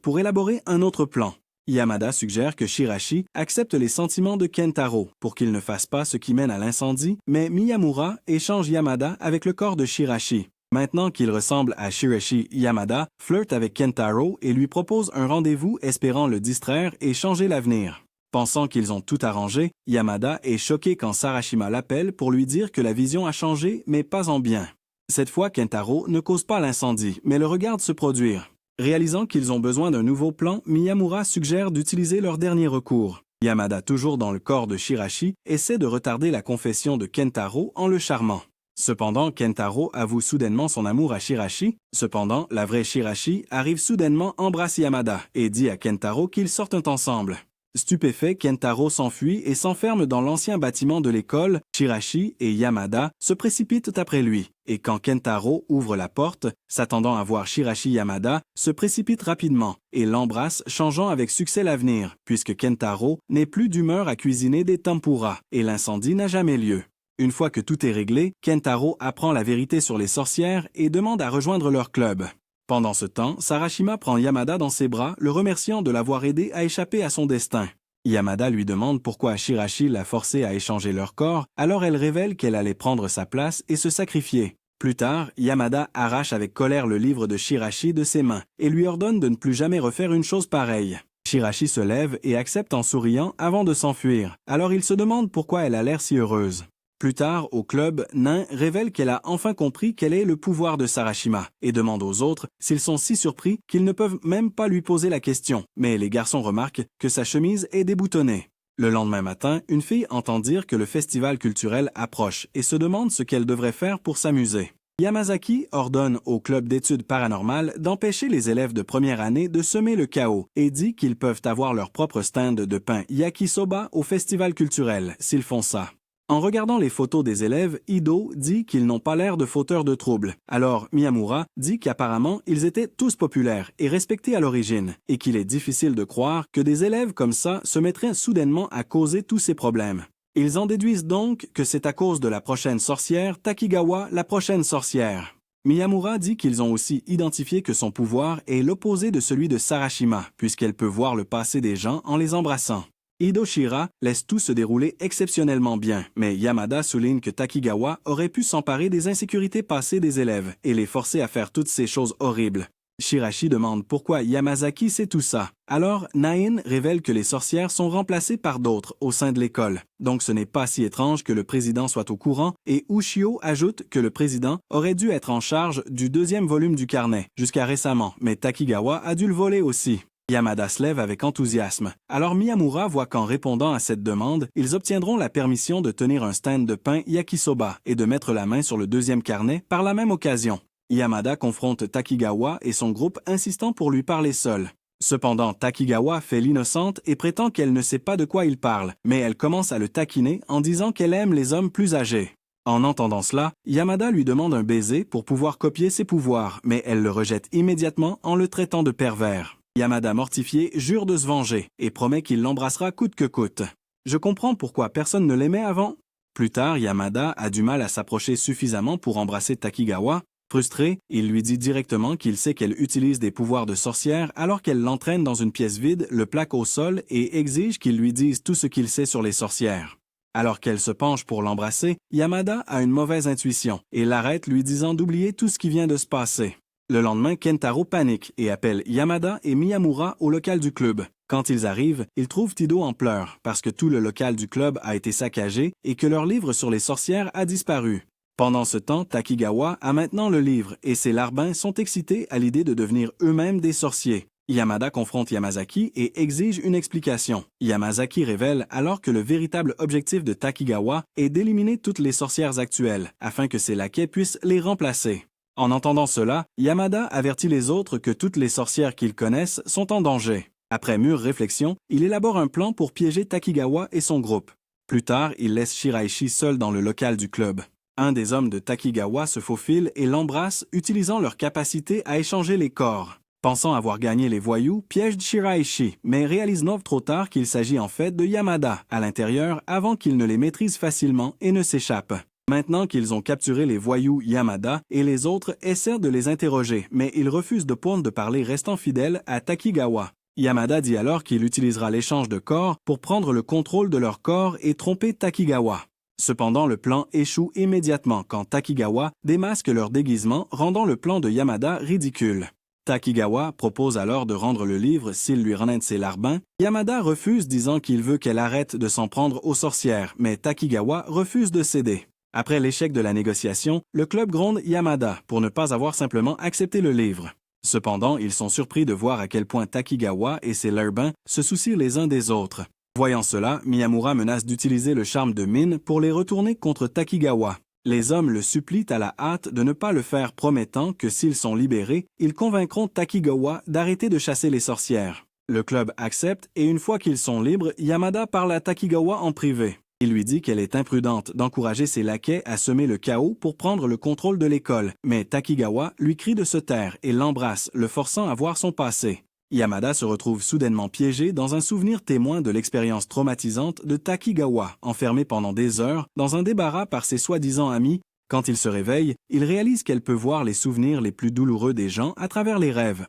Pour élaborer un autre plan. Yamada suggère que Shirashi accepte les sentiments de Kentaro pour qu'il ne fasse pas ce qui mène à l'incendie, mais Miyamura échange Yamada avec le corps de Shirashi. Maintenant qu'il ressemble à Shirashi, Yamada flirte avec Kentaro et lui propose un rendez-vous espérant le distraire et changer l'avenir. Pensant qu'ils ont tout arrangé, Yamada est choqué quand Sarashima l'appelle pour lui dire que la vision a changé, mais pas en bien. Cette fois, Kentaro ne cause pas l'incendie, mais le regarde se produire. Réalisant qu'ils ont besoin d'un nouveau plan, Miyamura suggère d'utiliser leur dernier recours. Yamada, toujours dans le corps de Shirashi, essaie de retarder la confession de Kentaro en le charmant. Cependant, Kentaro avoue soudainement son amour à Shirashi. Cependant, la vraie Shirashi arrive soudainement, embrasse Yamada et dit à Kentaro qu'ils sortent ensemble. Stupéfait, Kentaro s'enfuit et s'enferme dans l'ancien bâtiment de l'école. Shirashi et Yamada se précipitent après lui. Et quand Kentaro ouvre la porte, s'attendant à voir Shirashi, Yamada se précipite rapidement et l'embrasse, changeant avec succès l'avenir, puisque Kentaro n'est plus d'humeur à cuisiner des tempura et l'incendie n'a jamais lieu. Une fois que tout est réglé, Kentaro apprend la vérité sur les sorcières et demande à rejoindre leur club. Pendant ce temps, Sarashima prend Yamada dans ses bras, le remerciant de l'avoir aidé à échapper à son destin. Yamada lui demande pourquoi Shirashi l'a forcé à échanger leur corps, alors elle révèle qu'elle allait prendre sa place et se sacrifier. Plus tard, Yamada arrache avec colère le livre de Shirashi de ses mains et lui ordonne de ne plus jamais refaire une chose pareille. Shirashi se lève et accepte en souriant avant de s'enfuir, alors il se demande pourquoi elle a l'air si heureuse. Plus tard, au club, Nain révèle qu'elle a enfin compris quel est le pouvoir de Sarashima et demande aux autres s'ils sont si surpris qu'ils ne peuvent même pas lui poser la question. Mais les garçons remarquent que sa chemise est déboutonnée. Le lendemain matin, une fille entend dire que le festival culturel approche et se demande ce qu'elle devrait faire pour s'amuser. Yamazaki ordonne au club d'études paranormales d'empêcher les élèves de première année de semer le chaos et dit qu'ils peuvent avoir leur propre stand de pain yakisoba au festival culturel s'ils font ça. En regardant les photos des élèves, Ido dit qu'ils n'ont pas l'air de fauteurs de troubles. Alors Miyamura dit qu'apparemment ils étaient tous populaires et respectés à l'origine, et qu'il est difficile de croire que des élèves comme ça se mettraient soudainement à causer tous ces problèmes. Ils en déduisent donc que c'est à cause de la prochaine sorcière, Takigawa, la prochaine sorcière. Miyamura dit qu'ils ont aussi identifié que son pouvoir est l'opposé de celui de Sarashima, puisqu'elle peut voir le passé des gens en les embrassant. Ido Shira laisse tout se dérouler exceptionnellement bien, mais Yamada souligne que Takigawa aurait pu s'emparer des insécurités passées des élèves et les forcer à faire toutes ces choses horribles. Shirashi demande pourquoi Yamazaki sait tout ça. Alors, Nain révèle que les sorcières sont remplacées par d'autres au sein de l'école. Donc ce n'est pas si étrange que le président soit au courant, et Ushio ajoute que le président aurait dû être en charge du deuxième volume du carnet, jusqu'à récemment, mais Takigawa a dû le voler aussi. Yamada se lève avec enthousiasme. Alors Miyamura voit qu'en répondant à cette demande, ils obtiendront la permission de tenir un stand de pain yakisoba et de mettre la main sur le deuxième carnet par la même occasion. Yamada confronte Takigawa et son groupe insistant pour lui parler seul. Cependant, Takigawa fait l'innocente et prétend qu'elle ne sait pas de quoi il parle, mais elle commence à le taquiner en disant qu'elle aime les hommes plus âgés. En entendant cela, Yamada lui demande un baiser pour pouvoir copier ses pouvoirs, mais elle le rejette immédiatement en le traitant de pervers. Yamada, mortifié, jure de se venger et promet qu'il l'embrassera coûte que coûte. Je comprends pourquoi personne ne l'aimait avant. Plus tard, Yamada a du mal à s'approcher suffisamment pour embrasser Takigawa. Frustré, il lui dit directement qu'il sait qu'elle utilise des pouvoirs de sorcière alors qu'elle l'entraîne dans une pièce vide, le plaque au sol et exige qu'il lui dise tout ce qu'il sait sur les sorcières. Alors qu'elle se penche pour l'embrasser, Yamada a une mauvaise intuition et l'arrête lui disant d'oublier tout ce qui vient de se passer. Le lendemain, Kentaro panique et appelle Yamada et Miyamura au local du club. Quand ils arrivent, ils trouvent Ido en pleurs parce que tout le local du club a été saccagé et que leur livre sur les sorcières a disparu. Pendant ce temps, Takigawa a maintenant le livre et ses larbins sont excités à l'idée de devenir eux-mêmes des sorciers. Yamada confronte Yamazaki et exige une explication. Yamazaki révèle alors que le véritable objectif de Takigawa est d'éliminer toutes les sorcières actuelles afin que ses laquais puissent les remplacer. En entendant cela, Yamada avertit les autres que toutes les sorcières qu'ils connaissent sont en danger. Après mûre réflexion, il élabore un plan pour piéger Takigawa et son groupe. Plus tard, il laisse Shiraishi seul dans le local du club. Un des hommes de Takigawa se faufile et l'embrasse, utilisant leur capacité à échanger les corps. Pensant avoir gagné les voyous, piège Shiraishi, mais réalise trop tard qu'il s'agit en fait de Yamada à l'intérieur avant qu'il ne les maîtrise facilement et ne s'échappe. Maintenant qu'ils ont capturé les voyous Yamada et les autres essaient de les interroger, mais ils refusent de prendre de parler restant fidèles à Takigawa. Yamada dit alors qu'il utilisera l'échange de corps pour prendre le contrôle de leur corps et tromper Takigawa. Cependant, le plan échoue immédiatement quand Takigawa démasque leur déguisement, rendant le plan de Yamada ridicule. Takigawa propose alors de rendre le livre s'il lui ramène ses larbins. Yamada refuse disant qu'il veut qu'elle arrête de s'en prendre aux sorcières, mais Takigawa refuse de céder. Après l'échec de la négociation, le club gronde Yamada pour ne pas avoir simplement accepté le livre. Cependant, ils sont surpris de voir à quel point Takigawa et ses larbins se soucient les uns des autres. Voyant cela, Miyamura menace d'utiliser le charme de Min pour les retourner contre Takigawa. Les hommes le supplient à la hâte de ne pas le faire, promettant que s'ils sont libérés, ils convaincront Takigawa d'arrêter de chasser les sorcières. Le club accepte et une fois qu'ils sont libres, Yamada parle à Takigawa en privé. Il lui dit qu'elle est imprudente d'encourager ses laquais à semer le chaos pour prendre le contrôle de l'école, mais Takigawa lui crie de se taire et l'embrasse, le forçant à voir son passé. Yamada se retrouve soudainement piégé dans un souvenir témoin de l'expérience traumatisante de Takigawa, enfermé pendant des heures dans un débarras par ses soi-disant amis. Quand il se réveille, il réalise qu'elle peut voir les souvenirs les plus douloureux des gens à travers les rêves.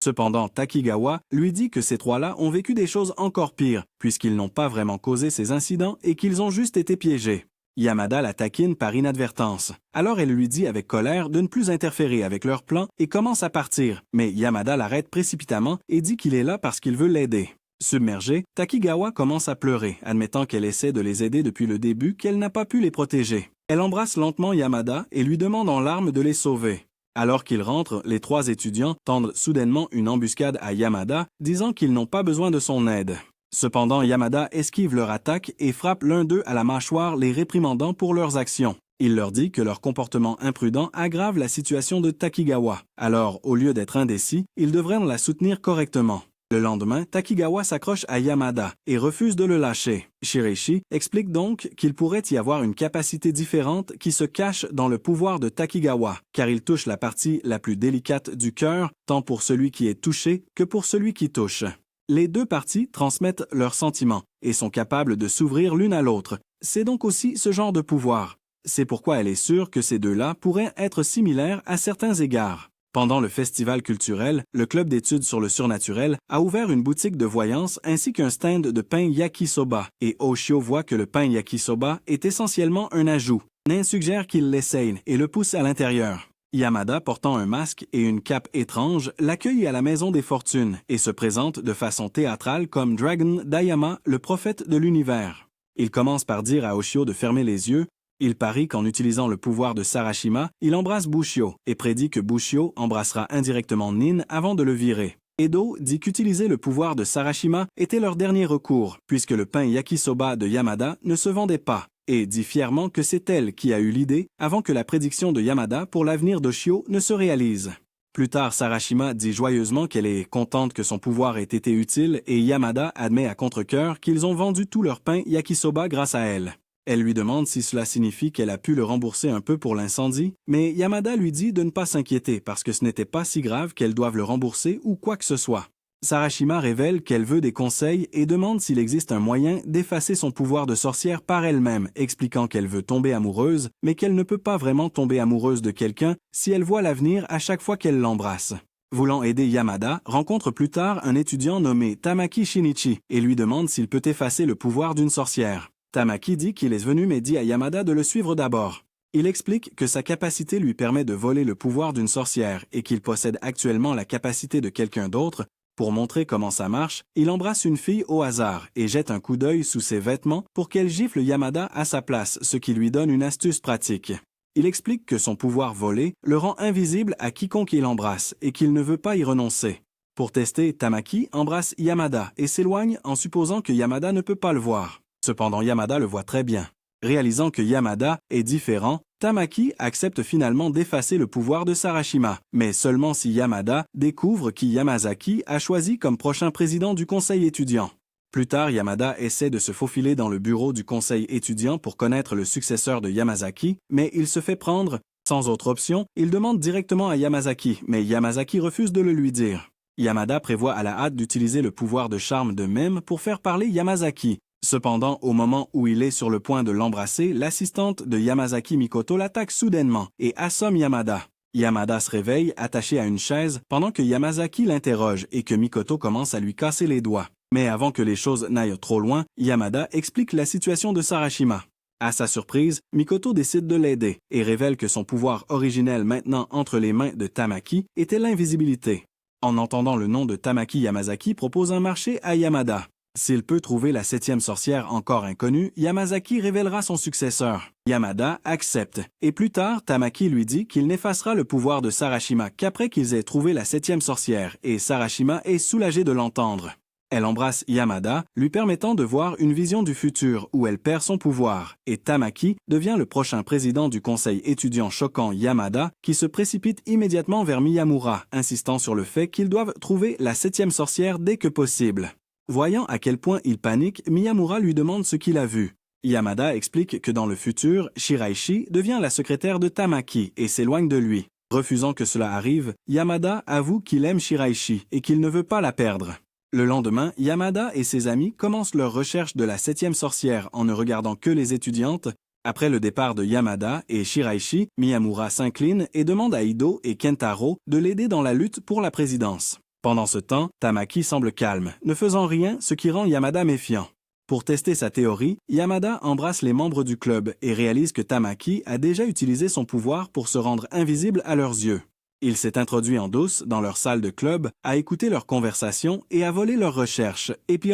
Cependant, Takigawa lui dit que ces trois-là ont vécu des choses encore pires, puisqu'ils n'ont pas vraiment causé ces incidents et qu'ils ont juste été piégés. Yamada la taquine par inadvertance. Alors elle lui dit avec colère de ne plus interférer avec leur plan et commence à partir, mais Yamada l'arrête précipitamment et dit qu'il est là parce qu'il veut l'aider. Submergée, Takigawa commence à pleurer, admettant qu'elle essaie de les aider depuis le début, qu'elle n'a pas pu les protéger. Elle embrasse lentement Yamada et lui demande en larmes de les sauver. Alors qu'ils rentrent, les trois étudiants tendent soudainement une embuscade à Yamada, disant qu'ils n'ont pas besoin de son aide. Cependant, Yamada esquive leur attaque et frappe l'un d'eux à la mâchoire, les réprimandant pour leurs actions. Il leur dit que leur comportement imprudent aggrave la situation de Takigawa. Alors, au lieu d'être indécis, ils devraient la soutenir correctement. Le lendemain, Takigawa s'accroche à Yamada et refuse de le lâcher. Shiraishi explique donc qu'il pourrait y avoir une capacité différente qui se cache dans le pouvoir de Takigawa, car il touche la partie la plus délicate du cœur, tant pour celui qui est touché que pour celui qui touche. Les deux parties transmettent leurs sentiments et sont capables de s'ouvrir l'une à l'autre. C'est donc aussi ce genre de pouvoir. C'est pourquoi elle est sûre que ces deux-là pourraient être similaires à certains égards. Pendant le festival culturel, le club d'études sur le surnaturel a ouvert une boutique de voyance ainsi qu'un stand de pain yakisoba, et Oshio voit que le pain yakisoba est essentiellement un ajout. Nen suggère qu'il l'essaye et le pousse à l'intérieur. Yamada, portant un masque et une cape étrange, l'accueille à la Maison des Fortunes et se présente de façon théâtrale comme Dragon Dayama, le prophète de l'univers. Il commence par dire à Oshio de fermer les yeux. Il parie qu'en utilisant le pouvoir de Sarashima, il embrasse Bushio et prédit que Bushio embrassera indirectement Nin avant de le virer. Edo dit qu'utiliser le pouvoir de Sarashima était leur dernier recours, puisque le pain yakisoba de Yamada ne se vendait pas, et dit fièrement que c'est elle qui a eu l'idée avant que la prédiction de Yamada pour l'avenir d'Oshio ne se réalise. Plus tard, Sarashima dit joyeusement qu'elle est contente que son pouvoir ait été utile et Yamada admet à contre-cœur qu'ils ont vendu tout leur pain yakisoba grâce à elle. Elle lui demande si cela signifie qu'elle a pu le rembourser un peu pour l'incendie, mais Yamada lui dit de ne pas s'inquiéter parce que ce n'était pas si grave qu'elle doive le rembourser ou quoi que ce soit. Sarashima révèle qu'elle veut des conseils et demande s'il existe un moyen d'effacer son pouvoir de sorcière par elle-même, expliquant qu'elle veut tomber amoureuse, mais qu'elle ne peut pas vraiment tomber amoureuse de quelqu'un si elle voit l'avenir à chaque fois qu'elle l'embrasse. Voulant aider Yamada, rencontre plus tard un étudiant nommé Tamaki Shinichi et lui demande s'il peut effacer le pouvoir d'une sorcière. Tamaki dit qu'il est venu mais dit à Yamada de le suivre d'abord. Il explique que sa capacité lui permet de voler le pouvoir d'une sorcière et qu'il possède actuellement la capacité de quelqu'un d'autre. Pour montrer comment ça marche, il embrasse une fille au hasard et jette un coup d'œil sous ses vêtements pour qu'elle gifle Yamada à sa place, ce qui lui donne une astuce pratique. Il explique que son pouvoir volé le rend invisible à quiconque il embrasse et qu'il ne veut pas y renoncer. Pour tester, Tamaki embrasse Yamada et s'éloigne en supposant que Yamada ne peut pas le voir. Cependant, Yamada le voit très bien. Réalisant que Yamada est différent, Tamaki accepte finalement d'effacer le pouvoir de Sarashima, mais seulement si Yamada découvre qui Yamazaki a choisi comme prochain président du conseil étudiant. Plus tard, Yamada essaie de se faufiler dans le bureau du conseil étudiant pour connaître le successeur de Yamazaki, mais il se fait prendre. Sans autre option, il demande directement à Yamazaki, mais Yamazaki refuse de le lui dire. Yamada prévoit à la hâte d'utiliser le pouvoir de charme de Mem pour faire parler Yamazaki. Cependant, au moment où il est sur le point de l'embrasser, l'assistante de Yamazaki Mikoto l'attaque soudainement et assomme Yamada. Yamada se réveille attaché à une chaise pendant que Yamazaki l'interroge et que Mikoto commence à lui casser les doigts. Mais avant que les choses n'aillent trop loin, Yamada explique la situation de Sarashima. À sa surprise, Mikoto décide de l'aider et révèle que son pouvoir originel maintenant entre les mains de Tamaki était l'invisibilité. En entendant le nom de Tamaki, Yamazaki propose un marché à Yamada. S'il peut trouver la 7e sorcière encore inconnue, Yamazaki révélera son successeur. Yamada accepte, et plus tard, Tamaki lui dit qu'il n'effacera le pouvoir de Sarashima qu'après qu'ils aient trouvé la 7e sorcière, et Sarashima est soulagée de l'entendre. Elle embrasse Yamada, lui permettant de voir une vision du futur où elle perd son pouvoir, et Tamaki devient le prochain président du conseil étudiant choquant Yamada, qui se précipite immédiatement vers Miyamura, insistant sur le fait qu'ils doivent trouver la 7e sorcière dès que possible. Voyant à quel point il panique, Miyamura lui demande ce qu'il a vu. Yamada explique que dans le futur, Shiraishi devient la secrétaire de Tamaki et s'éloigne de lui. Refusant que cela arrive, Yamada avoue qu'il aime Shiraishi et qu'il ne veut pas la perdre. Le lendemain, Yamada et ses amis commencent leur recherche de la 7e sorcière en ne regardant que les étudiantes. Après le départ de Yamada et Shiraishi, Miyamura s'incline et demande à Ido et Kentaro de l'aider dans la lutte pour la présidence. Pendant ce temps, Tamaki semble calme, ne faisant rien, ce qui rend Yamada méfiant. Pour tester sa théorie, Yamada embrasse les membres du club et réalise que Tamaki a déjà utilisé son pouvoir pour se rendre invisible à leurs yeux. Il s'est introduit en douce dans leur salle de club, a écouté leurs conversations et a volé leurs recherches. Et puis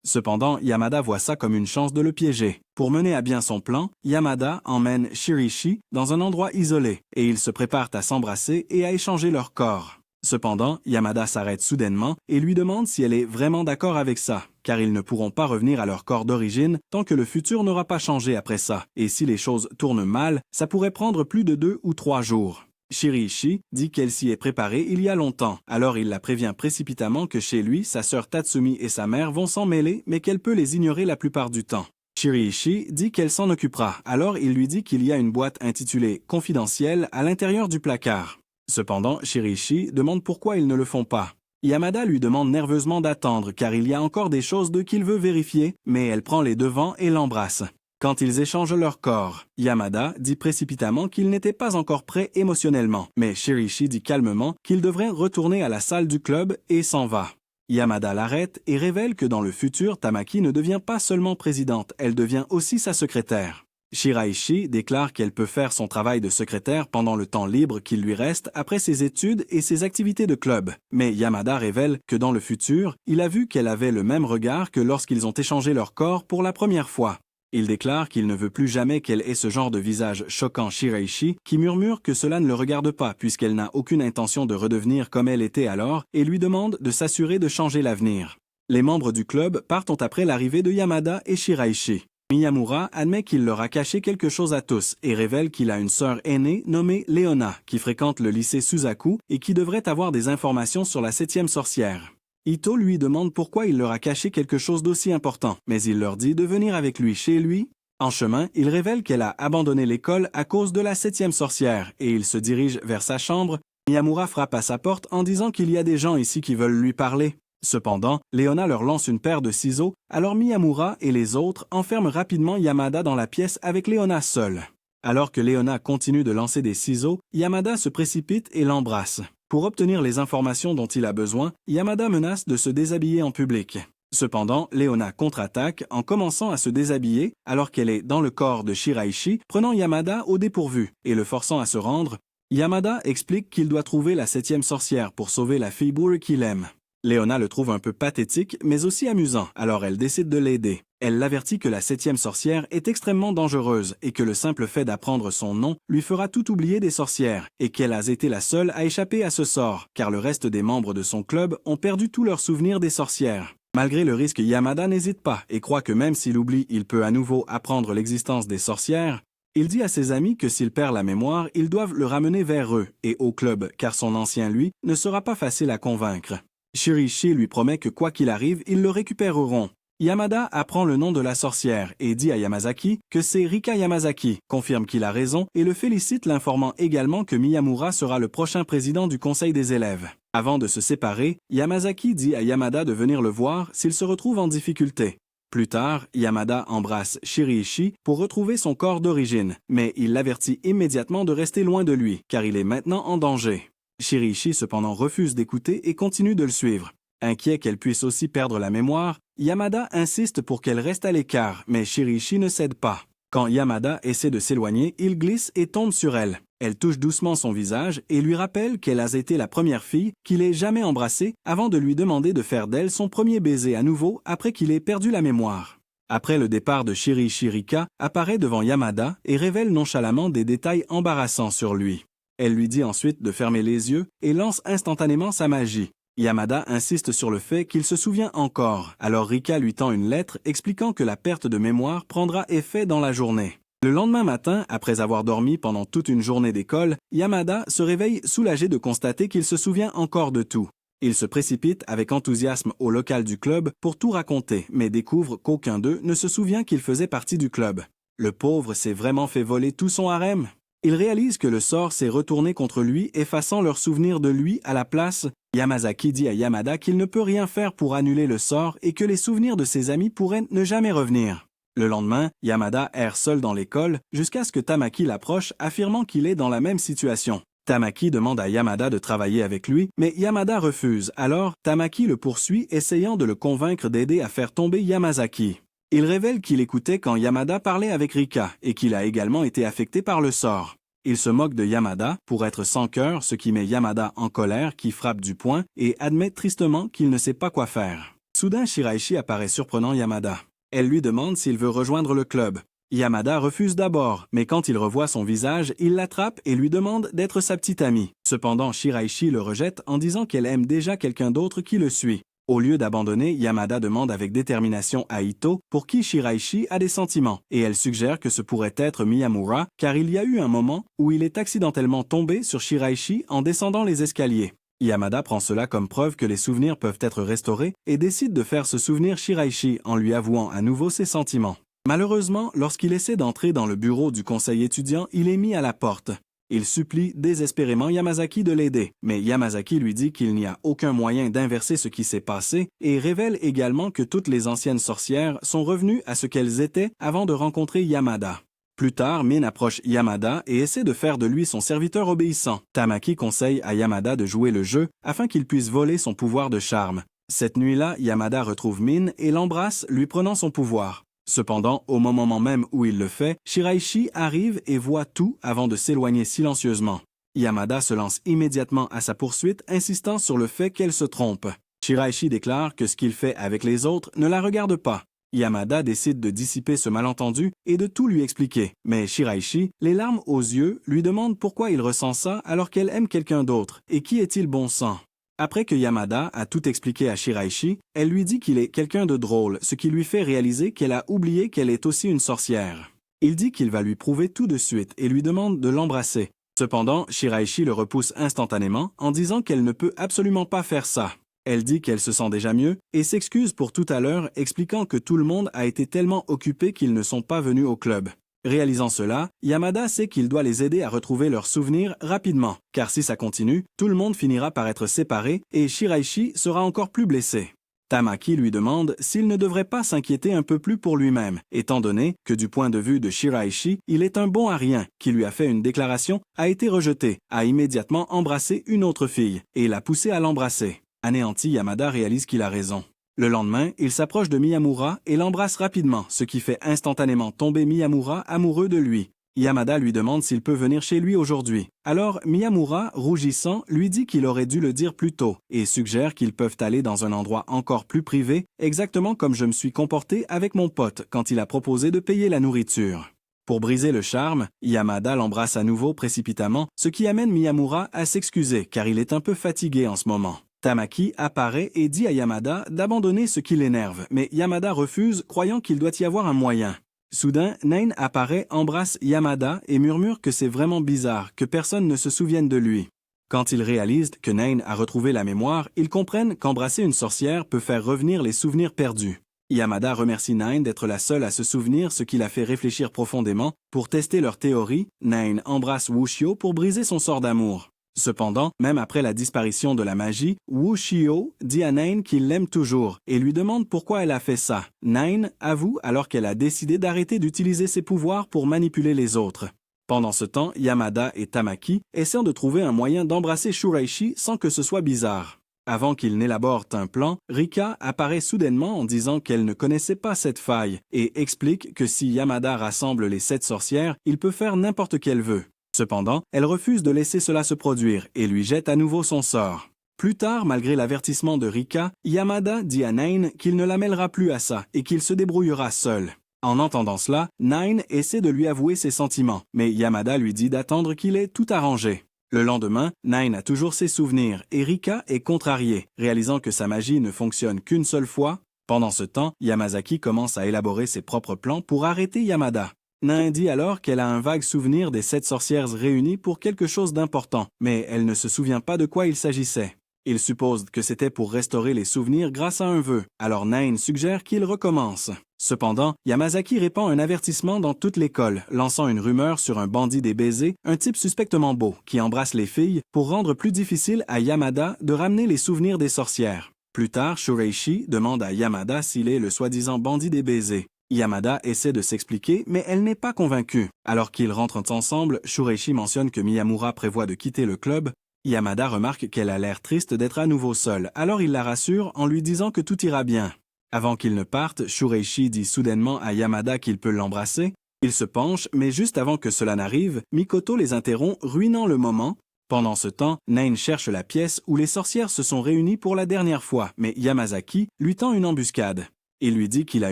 Cependant, Yamada voit ça comme une chance de le piéger. Pour mener à bien son plan, Yamada emmène Shiriishi dans un endroit isolé et ils se préparent à s'embrasser et à échanger leurs corps. Cependant, Yamada s'arrête soudainement et lui demande si elle est vraiment d'accord avec ça, car ils ne pourront pas revenir à leur corps d'origine tant que le futur n'aura pas changé après ça, et si les choses tournent mal, ça pourrait prendre plus de 2 ou 3 jours. Shiriishi dit qu'elle s'y est préparée il y a longtemps, alors il la prévient précipitamment que chez lui, sa sœur Tatsumi et sa mère vont s'en mêler, mais qu'elle peut les ignorer la plupart du temps. Shiriishi dit qu'elle s'en occupera, alors il lui dit qu'il y a une boîte intitulée « Confidentielle » à l'intérieur du placard. Cependant, Shiriishi demande pourquoi ils ne le font pas. Yamada lui demande nerveusement d'attendre car il y a encore des choses qu'il veut vérifier, mais elle prend les devants et l'embrasse. Quand ils échangent leur corps, Yamada dit précipitamment qu'il n'était pas encore prêt émotionnellement, mais Shiriishi dit calmement qu'il devrait retourner à la salle du club et s'en va. Yamada l'arrête et révèle que dans le futur, Tamaki ne devient pas seulement présidente, elle devient aussi sa secrétaire. Shiraishi déclare qu'elle peut faire son travail de secrétaire pendant le temps libre qu'il lui reste après ses études et ses activités de club. Mais Yamada révèle que dans le futur, il a vu qu'elle avait le même regard que lorsqu'ils ont échangé leur corps pour la première fois. Il déclare qu'il ne veut plus jamais qu'elle ait ce genre de visage choquant Shiraishi qui murmure que cela ne le regarde pas puisqu'elle n'a aucune intention de redevenir comme elle était alors et lui demande de s'assurer de changer l'avenir. Les membres du club partent après l'arrivée de Yamada et Shiraishi. Miyamura admet qu'il leur a caché quelque chose à tous et révèle qu'il a une sœur aînée nommée Leona qui fréquente le lycée Suzaku et qui devrait avoir des informations sur la 7e sorcière. Ito lui demande pourquoi il leur a caché quelque chose d'aussi important, mais il leur dit de venir avec lui chez lui. En chemin, il révèle qu'elle a abandonné l'école à cause de la 7e sorcière et il se dirige vers sa chambre. Miyamura frappe à sa porte en disant qu'il y a des gens ici qui veulent lui parler. Cependant, Leona leur lance une paire de ciseaux, alors Miyamura et les autres enferment rapidement Yamada dans la pièce avec Leona seule. Alors que Leona continue de lancer des ciseaux, Yamada se précipite et l'embrasse. Pour obtenir les informations dont il a besoin, Yamada menace de se déshabiller en public. Cependant, Leona contre-attaque en commençant à se déshabiller alors qu'elle est dans le corps de Shiraishi, prenant Yamada au dépourvu et le forçant à se rendre. Yamada explique qu'il doit trouver la 7e sorcière pour sauver la fille bourre qu'il aime. Leona le trouve un peu pathétique, mais aussi amusant, alors elle décide de l'aider. Elle l'avertit que la 7e sorcière est extrêmement dangereuse et que le simple fait d'apprendre son nom lui fera tout oublier des sorcières et qu'elle a été la seule à échapper à ce sort, car le reste des membres de son club ont perdu tous leurs souvenirs des sorcières. Malgré le risque, Yamada n'hésite pas et croit que même s'il oublie, il peut à nouveau apprendre l'existence des sorcières. Il dit à ses amis que s'il perd la mémoire, ils doivent le ramener vers eux et au club, car son ancien lui ne sera pas facile à convaincre. Shiriishi lui promet que quoi qu'il arrive, ils le récupéreront. Yamada apprend le nom de la sorcière et dit à Yamazaki que c'est Rika Yamazaki, confirme qu'il a raison et le félicite l'informant également que Miyamura sera le prochain président du conseil des élèves. Avant de se séparer, Yamazaki dit à Yamada de venir le voir s'il se retrouve en difficulté. Plus tard, Yamada embrasse Shiriishi pour retrouver son corps d'origine, mais il l'avertit immédiatement de rester loin de lui, car il est maintenant en danger. Shiriishi cependant refuse d'écouter et continue de le suivre. Inquiet qu'elle puisse aussi perdre la mémoire, Yamada insiste pour qu'elle reste à l'écart, mais Shiriishi ne cède pas. Quand Yamada essaie de s'éloigner, il glisse et tombe sur elle. Elle touche doucement son visage et lui rappelle qu'elle a été la première fille qu'il ait jamais embrassée avant de lui demander de faire d'elle son premier baiser à nouveau après qu'il ait perdu la mémoire. Après le départ de Shiriishi, Rika apparaît devant Yamada et révèle nonchalamment des détails embarrassants sur lui. Elle lui dit ensuite de fermer les yeux et lance instantanément sa magie. Yamada insiste sur le fait qu'il se souvient encore, alors Rika lui tend une lettre expliquant que la perte de mémoire prendra effet dans la journée. Le lendemain matin, après avoir dormi pendant toute une journée d'école, Yamada se réveille soulagé de constater qu'il se souvient encore de tout. Il se précipite avec enthousiasme au local du club pour tout raconter, mais découvre qu'aucun d'eux ne se souvient qu'il faisait partie du club. Le pauvre s'est vraiment fait voler tout son harem. Il réalise que le sort s'est retourné contre lui, effaçant leurs souvenirs de lui à la place. Yamazaki dit à Yamada qu'il ne peut rien faire pour annuler le sort et que les souvenirs de ses amis pourraient ne jamais revenir. Le lendemain, Yamada erre seul dans l'école jusqu'à ce que Tamaki l'approche, affirmant qu'il est dans la même situation. Tamaki demande à Yamada de travailler avec lui, mais Yamada refuse. Alors, Tamaki le poursuit, essayant de le convaincre d'aider à faire tomber Yamazaki. Il révèle qu'il écoutait quand Yamada parlait avec Rika et qu'il a également été affecté par le sort. Il se moque de Yamada pour être sans cœur, ce qui met Yamada en colère, qui frappe du poing et admet tristement qu'il ne sait pas quoi faire. Soudain, Shiraishi apparaît surprenant Yamada. Elle lui demande s'il veut rejoindre le club. Yamada refuse d'abord, mais quand il revoit son visage, il l'attrape et lui demande d'être sa petite amie. Cependant, Shiraishi le rejette en disant qu'elle aime déjà quelqu'un d'autre qui le suit. Au lieu d'abandonner, Yamada demande avec détermination à Ito pour qui Shiraishi a des sentiments, et elle suggère que ce pourrait être Miyamura, car il y a eu un moment où il est accidentellement tombé sur Shiraishi en descendant les escaliers. Yamada prend cela comme preuve que les souvenirs peuvent être restaurés et décide de faire se souvenir Shiraishi en lui avouant à nouveau ses sentiments. Malheureusement, lorsqu'il essaie d'entrer dans le bureau du conseil étudiant, il est mis à la porte. Il supplie désespérément Yamazaki de l'aider, mais Yamazaki lui dit qu'il n'y a aucun moyen d'inverser ce qui s'est passé et révèle également que toutes les anciennes sorcières sont revenues à ce qu'elles étaient avant de rencontrer Yamada. Plus tard, Min approche Yamada et essaie de faire de lui son serviteur obéissant. Tamaki conseille à Yamada de jouer le jeu afin qu'il puisse voler son pouvoir de charme. Cette nuit-là, Yamada retrouve Min et l'embrasse, lui prenant son pouvoir. Cependant, au moment même où il le fait, Shiraishi arrive et voit tout avant de s'éloigner silencieusement. Yamada se lance immédiatement à sa poursuite, insistant sur le fait qu'elle se trompe. Shiraishi déclare que ce qu'il fait avec les autres ne la regarde pas. Yamada décide de dissiper ce malentendu et de tout lui expliquer. Mais Shiraishi, les larmes aux yeux, lui demande pourquoi il ressent ça alors qu'elle aime quelqu'un d'autre et qui est-il bon sang. Après que Yamada a tout expliqué à Shiraishi, elle lui dit qu'il est quelqu'un de drôle, ce qui lui fait réaliser qu'elle a oublié qu'elle est aussi une sorcière. Il dit qu'il va lui prouver tout de suite et lui demande de l'embrasser. Cependant, Shiraishi le repousse instantanément en disant qu'elle ne peut absolument pas faire ça. Elle dit qu'elle se sent déjà mieux et s'excuse pour tout à l'heure, expliquant que tout le monde a été tellement occupé qu'ils ne sont pas venus au club. Réalisant cela, Yamada sait qu'il doit les aider à retrouver leurs souvenirs rapidement, car si ça continue, tout le monde finira par être séparé et Shiraishi sera encore plus blessé. Tamaki lui demande s'il ne devrait pas s'inquiéter un peu plus pour lui-même, étant donné que du point de vue de Shiraishi, il est un bon à rien, qui lui a fait une déclaration, a été rejeté, a immédiatement embrassé une autre fille, et l'a poussé à l'embrasser. Anéanti, Yamada réalise qu'il a raison. Le lendemain, il s'approche de Miyamura et l'embrasse rapidement, ce qui fait instantanément tomber Miyamura amoureux de lui. Yamada lui demande s'il peut venir chez lui aujourd'hui. Alors Miyamura, rougissant, lui dit qu'il aurait dû le dire plus tôt et suggère qu'ils peuvent aller dans un endroit encore plus privé, exactement comme je me suis comporté avec mon pote quand il a proposé de payer la nourriture. Pour briser le charme, Yamada l'embrasse à nouveau précipitamment, ce qui amène Miyamura à s'excuser car il est un peu fatigué en ce moment. Tamaki apparaît et dit à Yamada d'abandonner ce qui l'énerve, mais Yamada refuse, croyant qu'il doit y avoir un moyen. Soudain, Nain apparaît, embrasse Yamada et murmure que c'est vraiment bizarre, que personne ne se souvienne de lui. Quand ils réalisent que Nain a retrouvé la mémoire, ils comprennent qu'embrasser une sorcière peut faire revenir les souvenirs perdus. Yamada remercie Nain d'être la seule à se souvenir, ce qui la fait réfléchir profondément. Pour tester leur théorie, Nain embrasse Wushio pour briser son sort d'amour. Cependant, même après la disparition de la magie, Wushio dit à Nain qu'il l'aime toujours et lui demande pourquoi elle a fait ça. Nain avoue alors qu'elle a décidé d'arrêter d'utiliser ses pouvoirs pour manipuler les autres. Pendant ce temps, Yamada et Tamaki essaient de trouver un moyen d'embrasser Shiraishi sans que ce soit bizarre. Avant qu'ils n'élaborent un plan, Rika apparaît soudainement en disant qu'elle ne connaissait pas cette faille et explique que si Yamada rassemble les 7 sorcières, il peut faire n'importe qu'elle veut. Cependant, elle refuse de laisser cela se produire et lui jette à nouveau son sort. Plus tard, malgré l'avertissement de Rika, Yamada dit à Nain qu'il ne la mêlera plus à ça et qu'il se débrouillera seul. En entendant cela, Nain essaie de lui avouer ses sentiments, mais Yamada lui dit d'attendre qu'il ait tout arrangé. Le lendemain, Nain a toujours ses souvenirs et Rika est contrariée, réalisant que sa magie ne fonctionne qu'une seule fois. Pendant ce temps, Yamazaki commence à élaborer ses propres plans pour arrêter Yamada. Nain dit alors qu'elle a un vague souvenir des 7 sorcières réunies pour quelque chose d'important, mais elle ne se souvient pas de quoi il s'agissait. Il suppose que c'était pour restaurer les souvenirs grâce à un vœu, alors Nain suggère qu'il recommence. Cependant, Yamazaki répand un avertissement dans toute l'école, lançant une rumeur sur un bandit des baisers, un type suspectement beau, qui embrasse les filles pour rendre plus difficile à Yamada de ramener les souvenirs des sorcières. Plus tard, Shiraishi demande à Yamada s'il est le soi-disant bandit des baisers. Yamada essaie de s'expliquer, mais elle n'est pas convaincue. Alors qu'ils rentrent ensemble, Shiraishi mentionne que Miyamura prévoit de quitter le club. Yamada remarque qu'elle a l'air triste d'être à nouveau seule, alors il la rassure en lui disant que tout ira bien. Avant qu'ils ne partent, Shiraishi dit soudainement à Yamada qu'il peut l'embrasser. Il se penche, mais juste avant que cela n'arrive, Mikoto les interrompt, ruinant le moment. Pendant ce temps, Nain cherche la pièce où les sorcières se sont réunies pour la dernière fois, mais Yamazaki lui tend une embuscade. Il lui dit qu'il a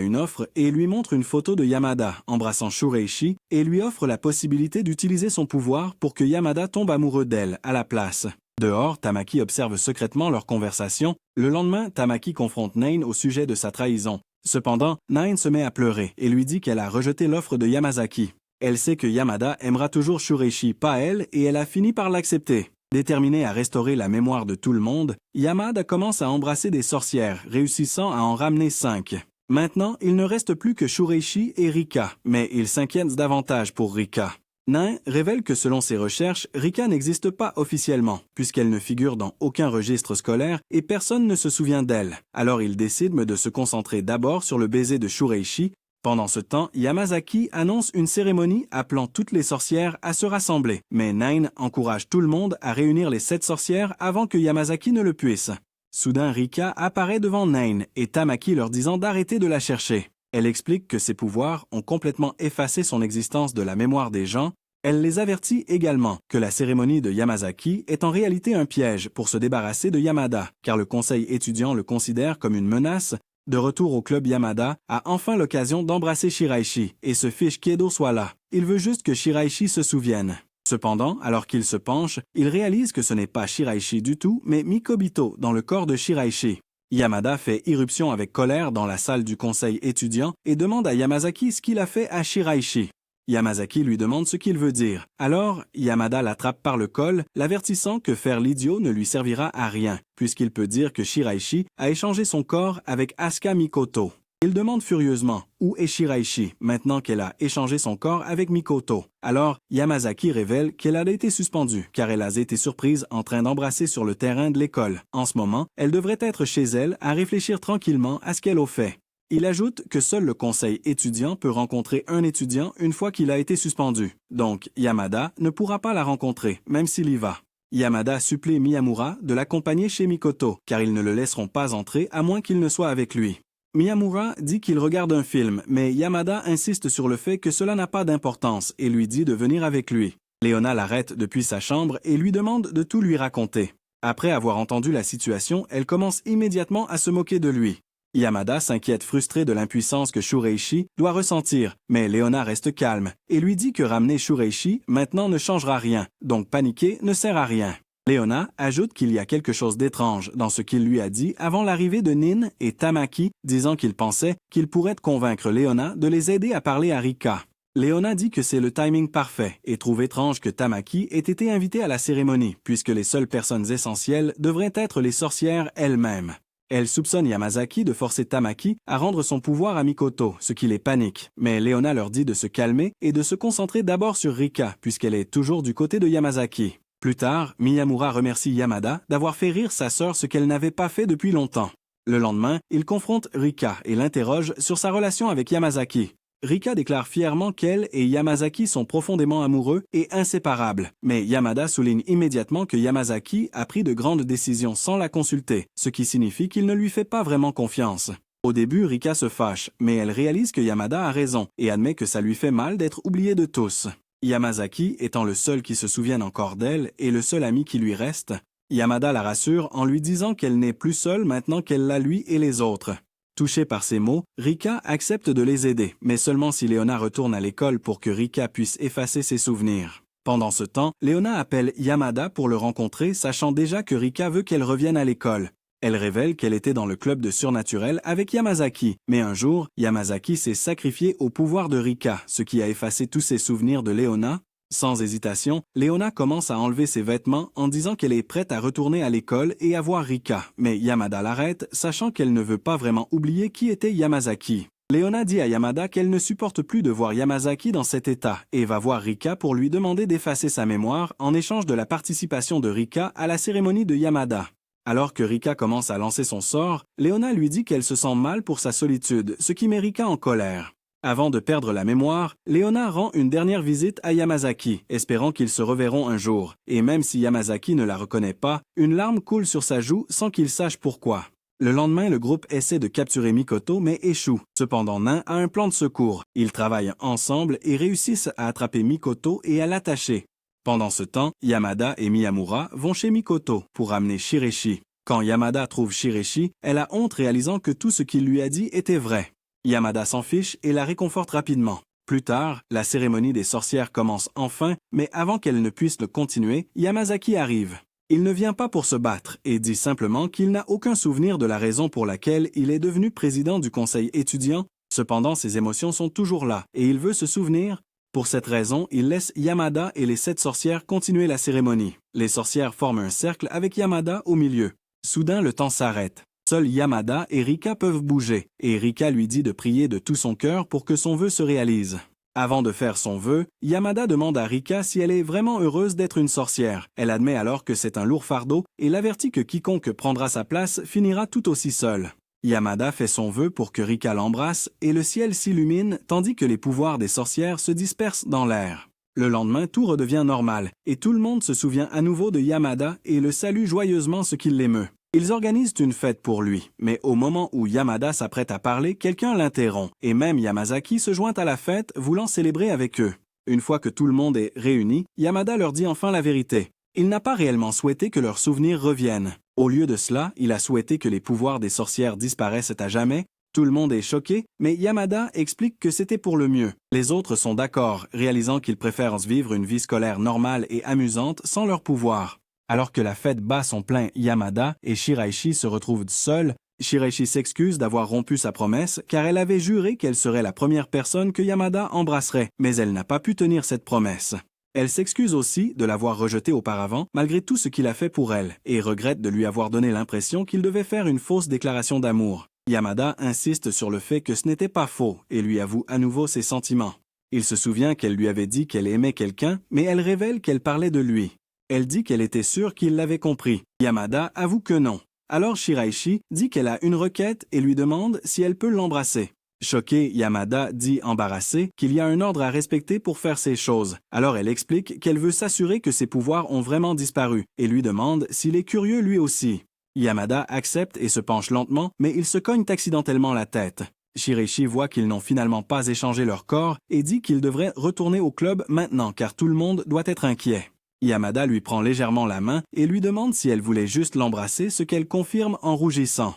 une offre et lui montre une photo de Yamada embrassant Shureishi et lui offre la possibilité d'utiliser son pouvoir pour que Yamada tombe amoureux d'elle à la place. Dehors, Tamaki observe secrètement leur conversation. Le lendemain, Tamaki confronte Nain au sujet de sa trahison. Cependant, Nain se met à pleurer et lui dit qu'elle a rejeté l'offre de Yamazaki. Elle sait que Yamada aimera toujours Shureishi, pas elle, et elle a fini par l'accepter. Déterminée à restaurer la mémoire de tout le monde, Yamada commence à embrasser des sorcières, réussissant à en ramener 5. Maintenant, il ne reste plus que Shureishi et Rika, mais il s'inquiète davantage pour Rika. Nain révèle que selon ses recherches, Rika n'existe pas officiellement, puisqu'elle ne figure dans aucun registre scolaire et personne ne se souvient d'elle. Alors il décide de se concentrer d'abord sur le baiser de Shureishi. Pendant ce temps, Yamazaki annonce une cérémonie appelant toutes les sorcières à se rassembler, mais Nain encourage tout le monde à réunir les 7 sorcières avant que Yamazaki ne le puisse. Soudain, Rika apparaît devant Nain et Tamaki leur disant d'arrêter de la chercher. Elle explique que ses pouvoirs ont complètement effacé son existence de la mémoire des gens. Elle les avertit également que la cérémonie de Yamazaki est en réalité un piège pour se débarrasser de Yamada, car le conseil étudiant le considère comme une menace. De retour au club, Yamada a enfin l'occasion d'embrasser Shiraishi et se fiche qu'Edo soit là. Il veut juste que Shiraishi se souvienne. Cependant, alors qu'il se penche, il réalise que ce n'est pas Shiraishi du tout, mais Mikobito dans le corps de Shiraishi. Yamada fait irruption avec colère dans la salle du conseil étudiant et demande à Yamazaki ce qu'il a fait à Shiraishi. Yamazaki lui demande ce qu'il veut dire. Alors, Yamada l'attrape par le col, l'avertissant que faire l'idiot ne lui servira à rien, puisqu'il peut dire que Shiraishi a échangé son corps avec Asuka Mikoto. Il demande furieusement où est Shiraishi maintenant qu'elle a échangé son corps avec Mikoto. Alors, Yamazaki révèle qu'elle a été suspendue car elle a été surprise en train d'embrasser sur le terrain de l'école. En ce moment, elle devrait être chez elle à réfléchir tranquillement à ce qu'elle a fait. Il ajoute que seul le conseil étudiant peut rencontrer un étudiant une fois qu'il a été suspendu. Donc, Yamada ne pourra pas la rencontrer, même s'il y va. Yamada supplie Miyamura de l'accompagner chez Mikoto, car ils ne le laisseront pas entrer à moins qu'il ne soit avec lui. Miyamura dit qu'il regarde un film, mais Yamada insiste sur le fait que cela n'a pas d'importance et lui dit de venir avec lui. Leona l'arrête depuis sa chambre et lui demande de tout lui raconter. Après avoir entendu la situation, elle commence immédiatement à se moquer de lui. Yamada s'inquiète frustré de l'impuissance que Shureishi doit ressentir, mais Leona reste calme et lui dit que ramener Shureishi maintenant ne changera rien, donc paniquer ne sert à rien. Leona ajoute qu'il y a quelque chose d'étrange dans ce qu'il lui a dit avant l'arrivée de Nin et Tamaki, disant qu'il pensait qu'il pourrait convaincre Leona de les aider à parler à Rika. Leona dit que c'est le timing parfait et trouve étrange que Tamaki ait été invitée à la cérémonie, puisque les seules personnes essentielles devraient être les sorcières elles-mêmes. Elle soupçonne Yamazaki de forcer Tamaki à rendre son pouvoir à Mikoto, ce qui les panique. Mais Leona leur dit de se calmer et de se concentrer d'abord sur Rika, puisqu'elle est toujours du côté de Yamazaki. Plus tard, Miyamura remercie Yamada d'avoir fait rire sa sœur, ce qu'elle n'avait pas fait depuis longtemps. Le lendemain, il confronte Rika et l'interroge sur sa relation avec Yamazaki. Rika déclare fièrement qu'elle et Yamazaki sont profondément amoureux et inséparables, mais Yamada souligne immédiatement que Yamazaki a pris de grandes décisions sans la consulter, ce qui signifie qu'il ne lui fait pas vraiment confiance. Au début, Rika se fâche, mais elle réalise que Yamada a raison et admet que ça lui fait mal d'être oublié de tous. Yamazaki étant le seul qui se souvienne encore d'elle et le seul ami qui lui reste, Yamada la rassure en lui disant qu'elle n'est plus seule maintenant qu'elle l'a lui et les autres. Touchée par ces mots, Rika accepte de les aider, mais seulement si Leona retourne à l'école pour que Rika puisse effacer ses souvenirs. Pendant ce temps, Leona appelle Yamada pour le rencontrer, sachant déjà que Rika veut qu'elle revienne à l'école. Elle révèle qu'elle était dans le club de surnaturel avec Yamazaki, mais un jour, Yamazaki s'est sacrifié au pouvoir de Rika, ce qui a effacé tous ses souvenirs de Leona. Sans hésitation, Leona commence à enlever ses vêtements en disant qu'elle est prête à retourner à l'école et à voir Rika, mais Yamada l'arrête, sachant qu'elle ne veut pas vraiment oublier qui était Yamazaki. Leona dit à Yamada qu'elle ne supporte plus de voir Yamazaki dans cet état et va voir Rika pour lui demander d'effacer sa mémoire en échange de la participation de Rika à la cérémonie de Yamada. Alors que Rika commence à lancer son sort, Leona lui dit qu'elle se sent mal pour sa solitude, ce qui met Rika en colère. Avant de perdre la mémoire, Leona rend une dernière visite à Yamazaki, espérant qu'ils se reverront un jour. Et même si Yamazaki ne la reconnaît pas, une larme coule sur sa joue sans qu'il sache pourquoi. Le lendemain, le groupe essaie de capturer Mikoto mais échoue. Cependant, Nain a un plan de secours. Ils travaillent ensemble et réussissent à attraper Mikoto et à l'attacher. Pendant ce temps, Yamada et Miyamura vont chez Mikoto pour amener Shireshi. Quand Yamada trouve Shireshi, elle a honte réalisant que tout ce qu'il lui a dit était vrai. Yamada s'en fiche et la réconforte rapidement. Plus tard, la cérémonie des sorcières commence enfin, mais avant qu'elle ne puisse le continuer, Yamazaki arrive. Il ne vient pas pour se battre et dit simplement qu'il n'a aucun souvenir de la raison pour laquelle il est devenu président du conseil étudiant. Cependant, ses émotions sont toujours là et il veut se souvenir. Pour cette raison, il laisse Yamada et les 7 sorcières continuer la cérémonie. Les sorcières forment un cercle avec Yamada au milieu. Soudain, le temps s'arrête. Seuls Yamada et Rika peuvent bouger, et Rika lui dit de prier de tout son cœur pour que son vœu se réalise. Avant de faire son vœu, Yamada demande à Rika si elle est vraiment heureuse d'être une sorcière. Elle admet alors que c'est un lourd fardeau et l'avertit que quiconque prendra sa place finira tout aussi seul. Yamada fait son vœu pour que Rika l'embrasse et le ciel s'illumine tandis que les pouvoirs des sorcières se dispersent dans l'air. Le lendemain, tout redevient normal et tout le monde se souvient à nouveau de Yamada et le salue joyeusement ce qui l'émeut. Ils organisent une fête pour lui, mais au moment où Yamada s'apprête à parler, quelqu'un l'interrompt, et même Yamazaki se joint à la fête, voulant célébrer avec eux. Une fois que tout le monde est réuni, Yamada leur dit enfin la vérité. Il n'a pas réellement souhaité que leurs souvenirs reviennent. Au lieu de cela, il a souhaité que les pouvoirs des sorcières disparaissent à jamais. Tout le monde est choqué, mais Yamada explique que c'était pour le mieux. Les autres sont d'accord, réalisant qu'ils préfèrent vivre une vie scolaire normale et amusante sans leurs pouvoirs. Alors que la fête bat son plein, Yamada et Shiraishi se retrouvent seuls. Shiraishi s'excuse d'avoir rompu sa promesse car elle avait juré qu'elle serait la première personne que Yamada embrasserait, mais elle n'a pas pu tenir cette promesse. Elle s'excuse aussi de l'avoir rejeté auparavant malgré tout ce qu'il a fait pour elle et regrette de lui avoir donné l'impression qu'il devait faire une fausse déclaration d'amour. Yamada insiste sur le fait que ce n'était pas faux et lui avoue à nouveau ses sentiments. Il se souvient qu'elle lui avait dit qu'elle aimait quelqu'un, mais elle révèle qu'elle parlait de lui. Elle dit qu'elle était sûre qu'il l'avait compris. Yamada avoue que non. Alors Shiraishi dit qu'elle a une requête et lui demande si elle peut l'embrasser. Choquée, Yamada dit embarrassée qu'il y a un ordre à respecter pour faire ces choses. Alors elle explique qu'elle veut s'assurer que ses pouvoirs ont vraiment disparu et lui demande s'il est curieux lui aussi. Yamada accepte et se penche lentement, mais ils se cognent accidentellement la tête. Shiraishi voit qu'ils n'ont finalement pas échangé leur corps et dit qu'ils devraient retourner au club maintenant car tout le monde doit être inquiet. Yamada lui prend légèrement la main et lui demande si elle voulait juste l'embrasser, ce qu'elle confirme en rougissant.